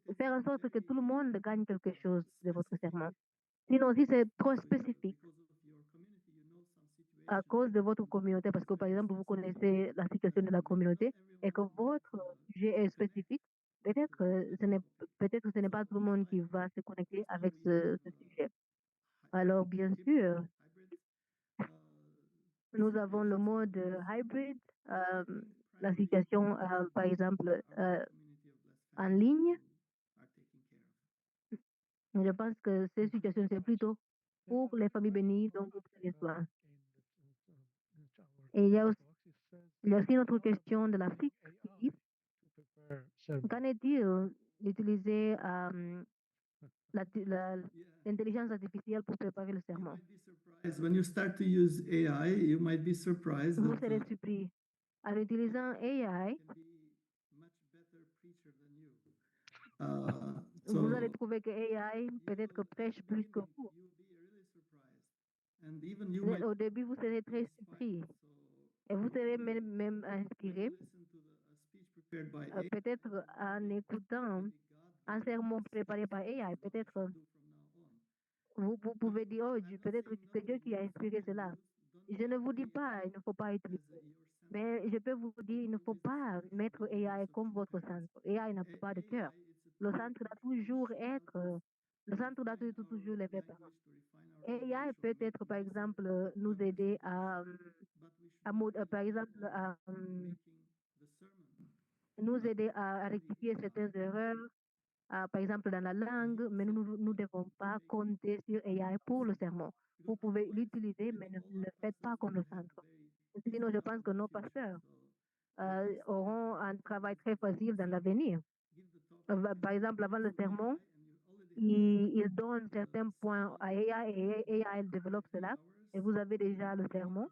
et faire en sorte que tout le monde gagne quelque chose de votre sermon. Sinon, si c'est trop spécifique, à cause de votre communauté, parce que par exemple, vous connaissez la situation de la communauté et que votre sujet est spécifique, peut-être peut-être ce n'est pas tout le monde qui va se connecter avec ce sujet. Alors, bien sûr, nous avons le mode hybrid, la situation, par exemple, en ligne. Je pense que ces situations, c'est plutôt pour les familles bénies, donc vous prenez soin. Et il y a aussi une autre question de l'Afrique qui dit, qu'en est-il d'utiliser l'intelligence artificielle pour préparer le sermon? When you start to use AI, you might be surprised Vous that serez surpris. En utilisant AI, vous allez trouver que AI peut-être prêche plus que vous. Au début, vous serez très surpris. Et vous serez même inspiré, peut-être en écoutant un sermon préparé par AI. Peut-être vous pouvez dire, oh, peut-être que c'est Dieu qui a inspiré cela. Je ne vous dis pas, il ne faut pas utiliser. Mais je peux vous dire, il ne faut pas mettre AI comme votre centre. AI n'a pas de cœur. Le centre doit toujours être, le centre doit être toujours les vraies paroles. AI peut être, par exemple, nous aider par exemple, nous aider à rectifier certaines erreurs, par exemple dans la langue, mais nous ne devons pas compter sur AI pour le sermon. Vous pouvez l'utiliser, mais ne le faites pas comme le centre. Sinon, je pense que nos pasteurs auront un travail très facile dans l'avenir. Par exemple, avant le sermon, ils donnent certains points à AI et AI développe cela. Et vous avez déjà le sermon.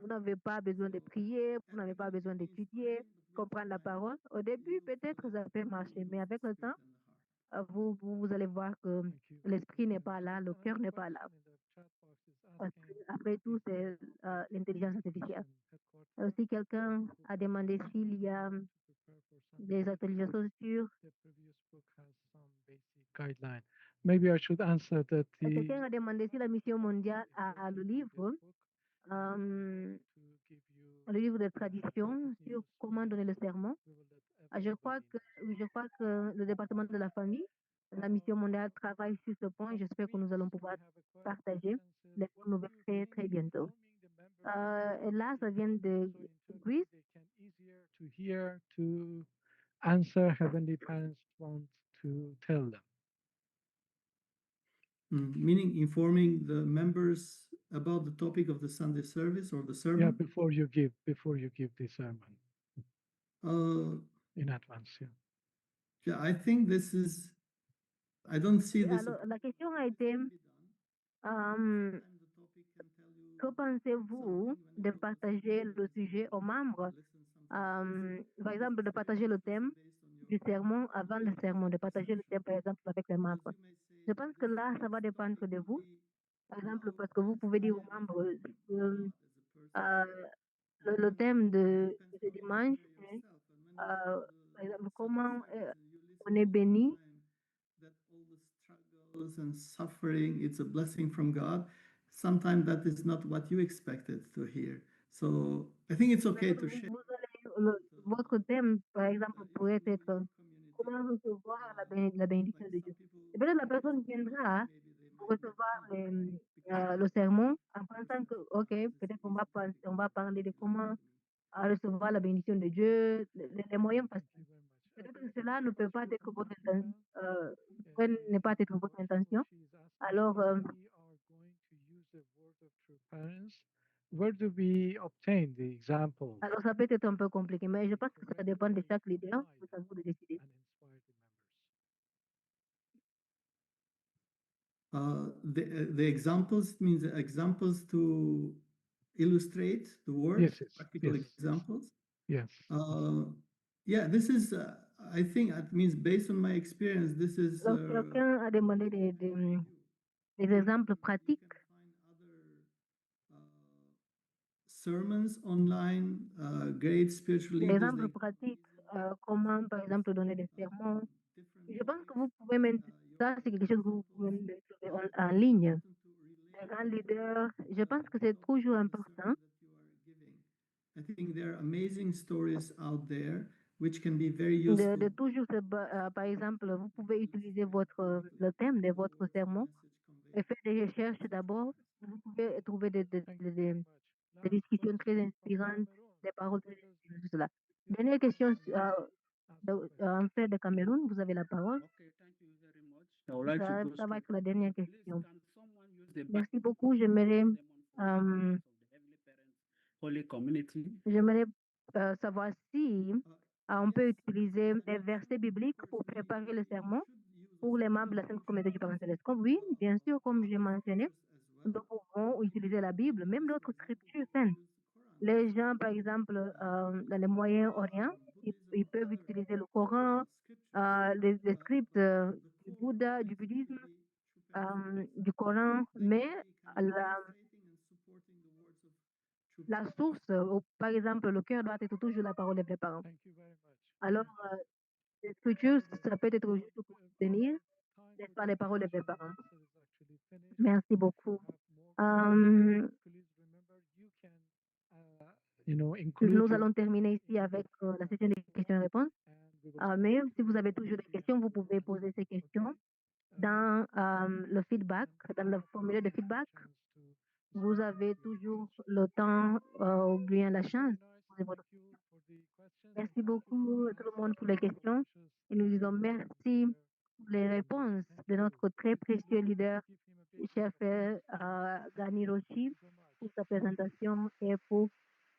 Vous n'avez pas besoin de prier, vous n'avez pas besoin d'étudier, comprendre la parole. Au début, peut-être ça peut marcher, mais avec le temps, vous allez voir que l'esprit n'est pas là, le cœur n'est pas là. Parce qu'après tout, c'est l'intelligence artificielle. Si quelqu'un a demandé s'il y a des ateliers sociaux. The previous book has some basic guideline. Maybe I should answer that Quelqu'un a demandé si la mission mondiale a le livre, book euh, to give you le livre de tradition sur comment donner le sermon. we will let Je crois que, oui, je crois que le département de la famille, la mission mondiale travaille sur ce point. J'espère que nous allons pouvoir partager les bonnes nouvelles très, très bientôt. Et là, ça vient de Greece. they can easier to hear to answer heavenly parents want to tell them. Meaning informing the members about the topic of the Sunday service or the Yeah, sermon. before you give the sermon Uh, in advance. Yeah. yeah, I think this is. I don't see this. Alors, la question a été, que pensez-vous de partager le sujet aux membres? Par exemple, de partager le thème du sermon avant le sermon, de partager le thème, par exemple, avec les membres. Je pense que là, ça va dépendre de vous. Par exemple, parce que vous pouvez dire aux membres, euh, le thème de ce dimanche, c'est, par exemple, comment on est béni. That all the struggles and suffering, it's a blessing from God. Sometimes that is not what you expected to hear. So I think it's okay to share. Votre thème, par exemple, pourrait être comment recevoir la bénédiction de Dieu. Et peut-être la personne viendra pour recevoir le sermon en pensant que, ok, peut-être on va parler de comment recevoir la bénédiction de Dieu, les moyens faciles. Peut-être que cela ne peut pas être votre intention, ne pas être votre intention. Alors, we are going to use the word of true parents. Where do we obtain the example alors ça peut être un peu compliqué, mais je pense que ça dépend de chaque leader. C'est à vous de décider. and inspire the members? The examples means examples to illustrate the word, Yes, yes, practical yes, examples. yes. Yeah, this is. I think it means based on my experience, this is. Alors, quelqu'un a demandé des exemples pratiques. Sermons online, great spiritual Des leaders. exemples pratiques, comment, par exemple, donner des sermons. Je pense que vous pouvez même, ça, c'est quelque chose que vous pouvez même trouver en ligne. Les grands leaders, je pense que c'est toujours important I think there are amazing stories out there which can be very useful. de toujours, par exemple, vous pouvez utiliser le thème de votre sermon et faire des recherches d'abord. Vous pouvez trouver des discussions très inspirantes, des paroles très inspirantes sur cela. Dernière question, en fait de Cameroun, vous avez la parole. Okay, thank you very much. I would like to go Ça va straight. être la dernière Please, question. can someone use the Merci Bible beaucoup. J'aimerais sermon for the members of the Heavenly Parents Holy Community? j'aimerais savoir si on peut utiliser des versets bibliques pour préparer le sermon pour les membres de la Sainte Communauté du Parent Céleste. Comme oui, bien sûr, comme j'ai mentionné, nous pouvons utiliser la Bible, même d'autres scriptures saintes. Les gens, par exemple, dans les Moyen-Orient, ils peuvent utiliser le Coran, les scripts du Bouddha, du bouddhisme, du Coran, mais la source, par exemple, le cœur doit être toujours la parole des parents. Thank you very much. Alors, les scriptures, ça peut être juste pour soutenir, n'est-ce pas, les paroles des parents. Answer is actually finished. Merci beaucoup. Have more questions, please remember you can, include Nous your allons terminer ici avec la session de questions-réponses. and we will Mais si vous avez toujours des questions, vous pouvez poser ces questions dans le feedback, dans le formulaire de feedback. chance to Vous avez toujours le temps ou bien la chance. de poser votre thank you for the questions. Merci beaucoup tout le monde pour les questions. Et nous disons merci pour les réponses de notre très précieux leader, chef Gani Rochi, pour sa présentation et pour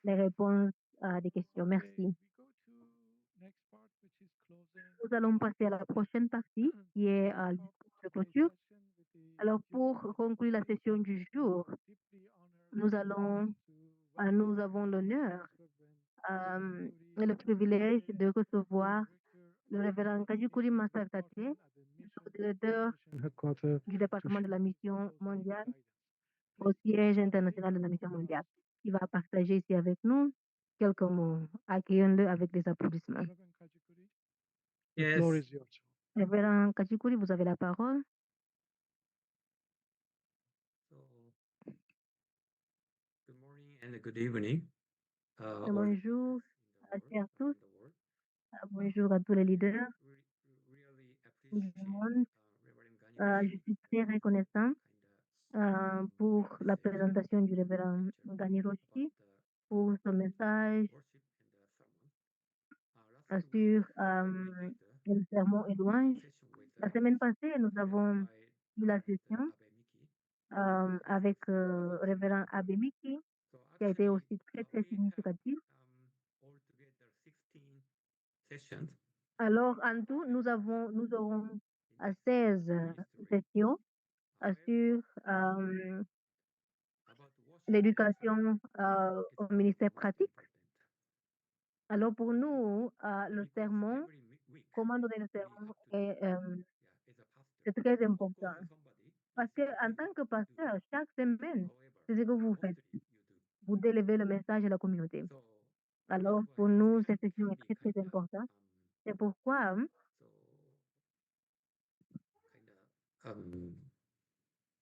les réponses à des questions. Merci. We go to next part, which is closing. Nous allons passer à la prochaine partie qui est le discours de clôture. Session with the Alors, pour conclure la session du jour, deeply honored nous allons, to nous avons l'honneur Reverend et le privilège de recevoir Director le révérend Kajikuri Masartate, directeur Headquarter du département de la mission mondiale au siège international de la mission mondiale, qui va partager ici avec nous quelques mots. Accueillons-le avec des applaudissements. Reverend Kajikuri. The floor Yes. is yours. Révérend Kachikuri, vous avez la parole. So, good morning and good evening. All Bonjour à in the tous et à tous. around the world. Bonjour à tous les leaders Really du appreciate monde. Reverend Je suis très reconnaissant pour la présentation du révérend Gani Roshi, pour son message sur le sermon et louange. La semaine passée, nous avons eu la session avec révérend Abemiki, qui a été aussi très, très significative. Alors, en tout, nous aurons 16 sessions sur l'éducation au ministère pratique. Alors, pour nous, le sermon, comment donner le sermon c'est très important. Parce qu'en tant que pasteur, chaque semaine, c'est ce que vous faites. Vous délivez le message à la communauté. Alors, pour nous, cette session est très, très importante. C'est pourquoi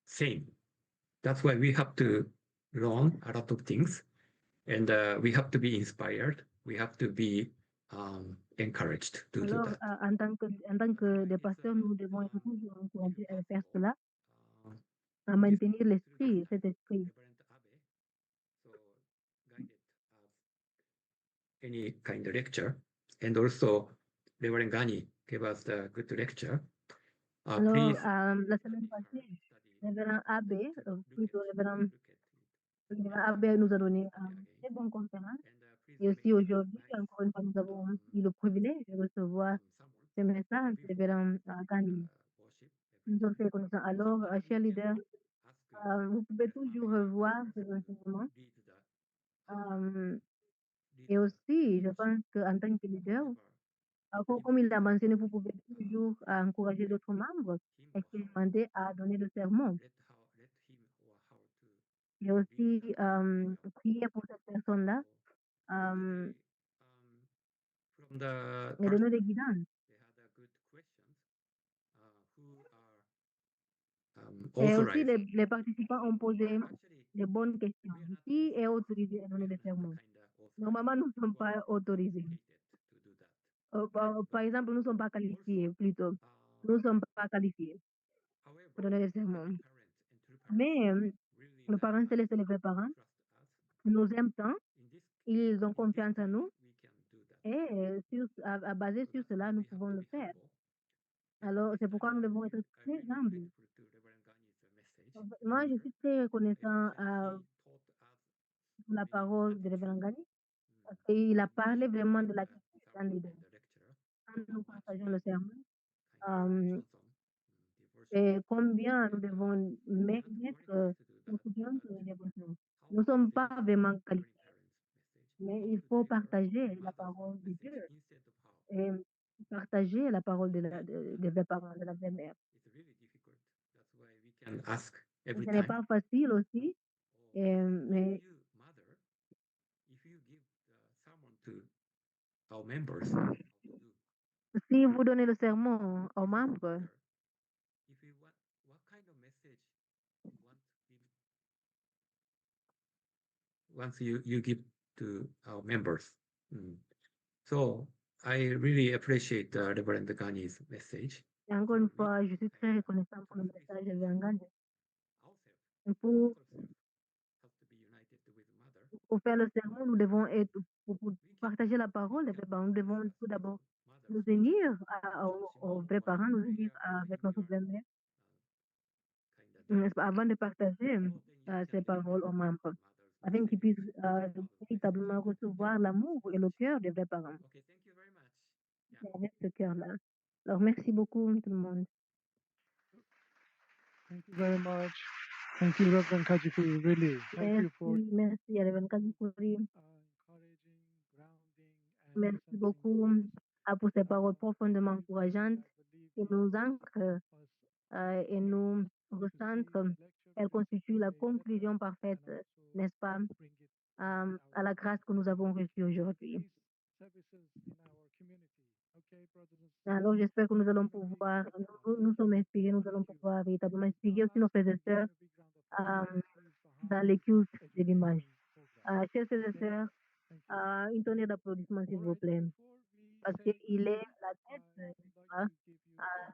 Same. That's why we have to learn a lot of things, and we have to be inspired. We have to be encouraged to do alors, that. en tant que des pasteurs, nous devons être toujours encouragés à faire cela, à maintenir l'esprit, cet esprit. Any kind of lecture, and also Reverend Gani gave us a good lecture. Alors, Please la semaine passée, révérend Abbé, plutôt révérend Abbé nous a donné une très bonne conférence. Et aussi aujourd'hui, encore une fois, nous avons eu le privilège de recevoir ce message de révérend Gani. Nous sommes très reconnaissants. Alors, chers leaders, vous pouvez toujours revoir ces enseignements. Et aussi, je pense qu'en tant que leader, comme il l'a mentionné, vous pouvez toujours encourager d'autres membres expérimenter à donner le sermon. Et aussi, prier pour cette personne-là et donner des guidances. Et aussi, les participants ont posé des bonnes questions. Qui est autorisé à donner le sermon? Normalement, nous ne sommes pas autorisés. Par exemple, nous ne sommes pas qualifiés, plutôt. Nous ne sommes pas qualifiés pour donner le sermon. Mais nos parents célestes et les vrais parents nous aiment tant, ils ont confiance en nous, et basé sur cela, nous pouvons le faire. Alors, c'est pourquoi nous devons être très humbles. Moi, je suis très reconnaissant pour la parole de Révérend Gani, parce qu'il a parlé vraiment de l'attitude d'un leader. Quand nous partageons le sermon, et combien nous devons mettre confiance et dévotion. Nous ne sommes pas vraiment qualifiés, mais il faut partager la parole de Dieu et partager la parole des vrais parents, de la vraie mère. Ce n'est pas facile aussi, mais si vous donnez le sermon aux membres, once you give to our members. So I really appreciate Reverend Gani's message. et encore une fois, je suis très reconnaissant pour le message de Révérend Gani. Pour faire le sermon, nous devons être, pour partager la parole des vrais parents, nous devons tout d'abord nous unir aux vrais parents, nous unir avec notre vraie mère, n'est-ce pas, avant de partager ces paroles aux membres, afin qu'ils puissent véritablement recevoir l'amour et le cœur des vrais parents. Et avec ce cœur-là. Alors, merci beaucoup, tout le monde. Thank you very much. Thank you, Reverend Kajipuri, really. Thank you for Merci, Reverend Kajipuri. encouraging, grounding, and Merci sending beaucoup pour ces paroles profondément encourageantes qui nous ancrent et nous recentrent. Elles constituent la conclusion parfaite, n'est-ce pas, à la grâce que nous avons reçue aujourd'hui. Alors, j'espère que nous allons pouvoir, nous sommes inspirés, nous allons pouvoir véritablement inspirer aussi nos frères et sœurs euh, dans les cultes de l'image. Chers frères et sœurs, une tonnerre d'applaudissements, s'il vous plaît, parce qu'il est la tête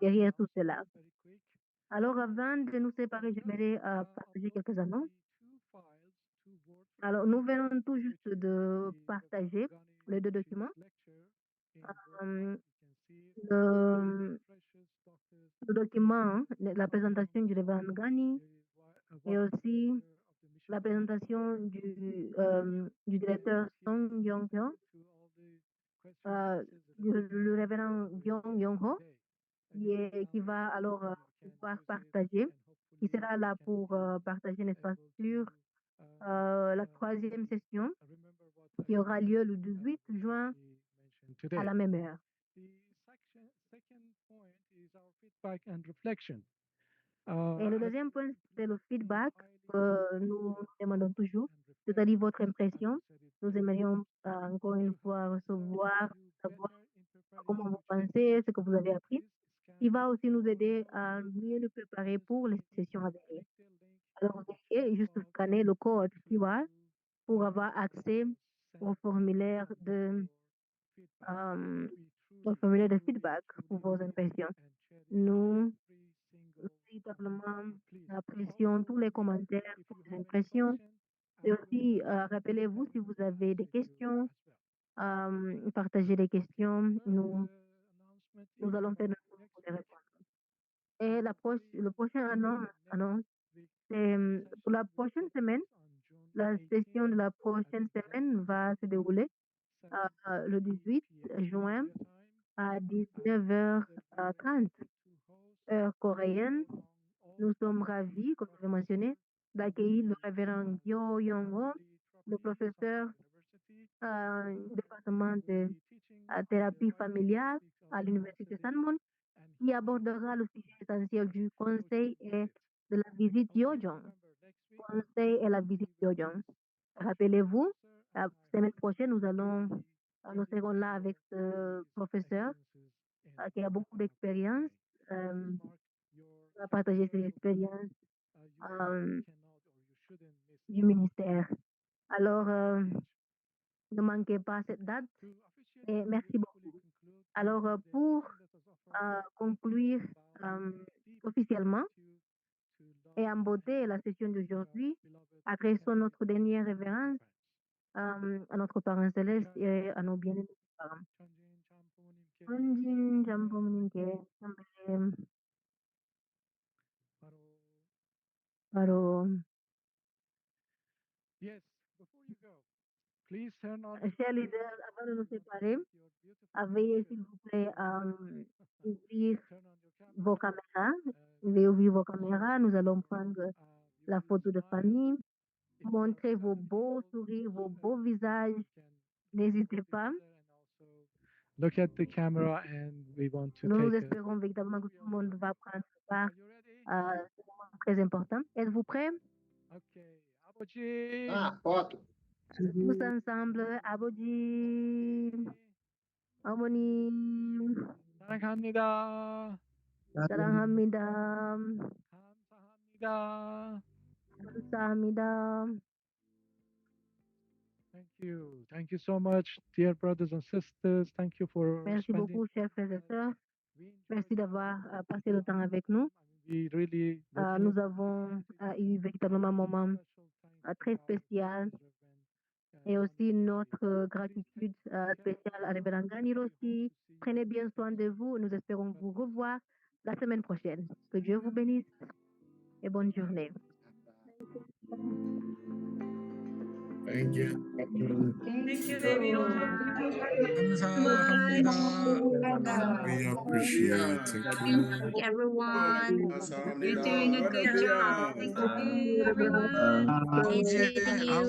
derrière tout cela. Alors, avant de nous séparer, j'aimerais partager quelques annonces. Alors, nous venons tout juste de partager les deux documents. Euh, le, le document, la présentation du Reverend Ghani et aussi la présentation du directeur Song Yong-ho, le révérend Yong Yong-ho, qui va alors pouvoir partager, qui sera là pour partager, n'est-ce pas, sur la troisième session qui aura lieu le 18 juin à la même heure. Et le deuxième point, c'est le feedback que nous demandons toujours, c'est-à-dire votre impression. Nous aimerions encore une fois recevoir, savoir comment vous pensez, ce que vous avez appris, qui va aussi nous aider à mieux nous préparer pour les sessions à venir. Alors, veuillez juste scanner le code QR pour avoir accès au formulaire de feedback pour vos impressions. Nous véritablement apprécions tous les commentaires, toutes les impressions. Et aussi, rappelez-vous si vous avez des questions, partagez les questions. Nous allons faire notre pour les répondre. Et le prochain annonce, c'est pour la prochaine semaine. La session de la prochaine semaine va se dérouler le 18 juin à 19h30, heure coréenne. Nous sommes ravis, comme je l'ai mentionné, d'accueillir le révérend Yo Yong-ho, le professeur du département de thérapie familiale à l'Université Sanmon, qui abordera le sujet essentiel du conseil et de la visite Yojong. Conseil et la visite Yojong. Rappelez-vous, la semaine prochaine, nous serons là avec ce professeur qui a beaucoup d'expérience, va partager ses expériences du ministère. Alors, ne manquez pas cette date et merci beaucoup. Alors, pour conclure officiellement et en beauté la session d'aujourd'hui, adressons notre dernière révérence à notre parent céleste et à nos bien-aimés parents. Onjin Jampomuninke, Sambalem, Paro. Chers leaders, avant de nous séparer, veuillez s'il vous plaît ouvrir vos caméras. Veuillez ouvrir vos caméras. Nous allons prendre la photo de famille. Montrez vos beaux sourires, vos beaux visages. N'hésitez pas. Look at the camera and we want to Nous take espérons véritablement que tout le monde va prendre part à ce moment très important. Êtes-vous prêts? Okay. Aboji. Foto. Tous ensemble, Aboji, Harmonie, 사랑합니다. Salamhamida, 감사합니다. Samida. Thank you so much, dear brothers and sisters. Thank you for Merci spending. beaucoup, chers frères et sœurs. We enjoyed Merci it. d'avoir passé le temps avec nous. We really Nous avons eu véritablement un moment très spécial et aussi notre gratitude spéciale à Révérend Ghani aussi. Prenez bien soin de vous. Nous espérons vous revoir la semaine prochaine. Que Dieu vous bénisse et bonne journée. Thank you. Thank you, everyone. 감사합니다. We appreciate. Thank Thank you. you, everyone. You're doing a good job. Thank you, everyone. 아우제, See you.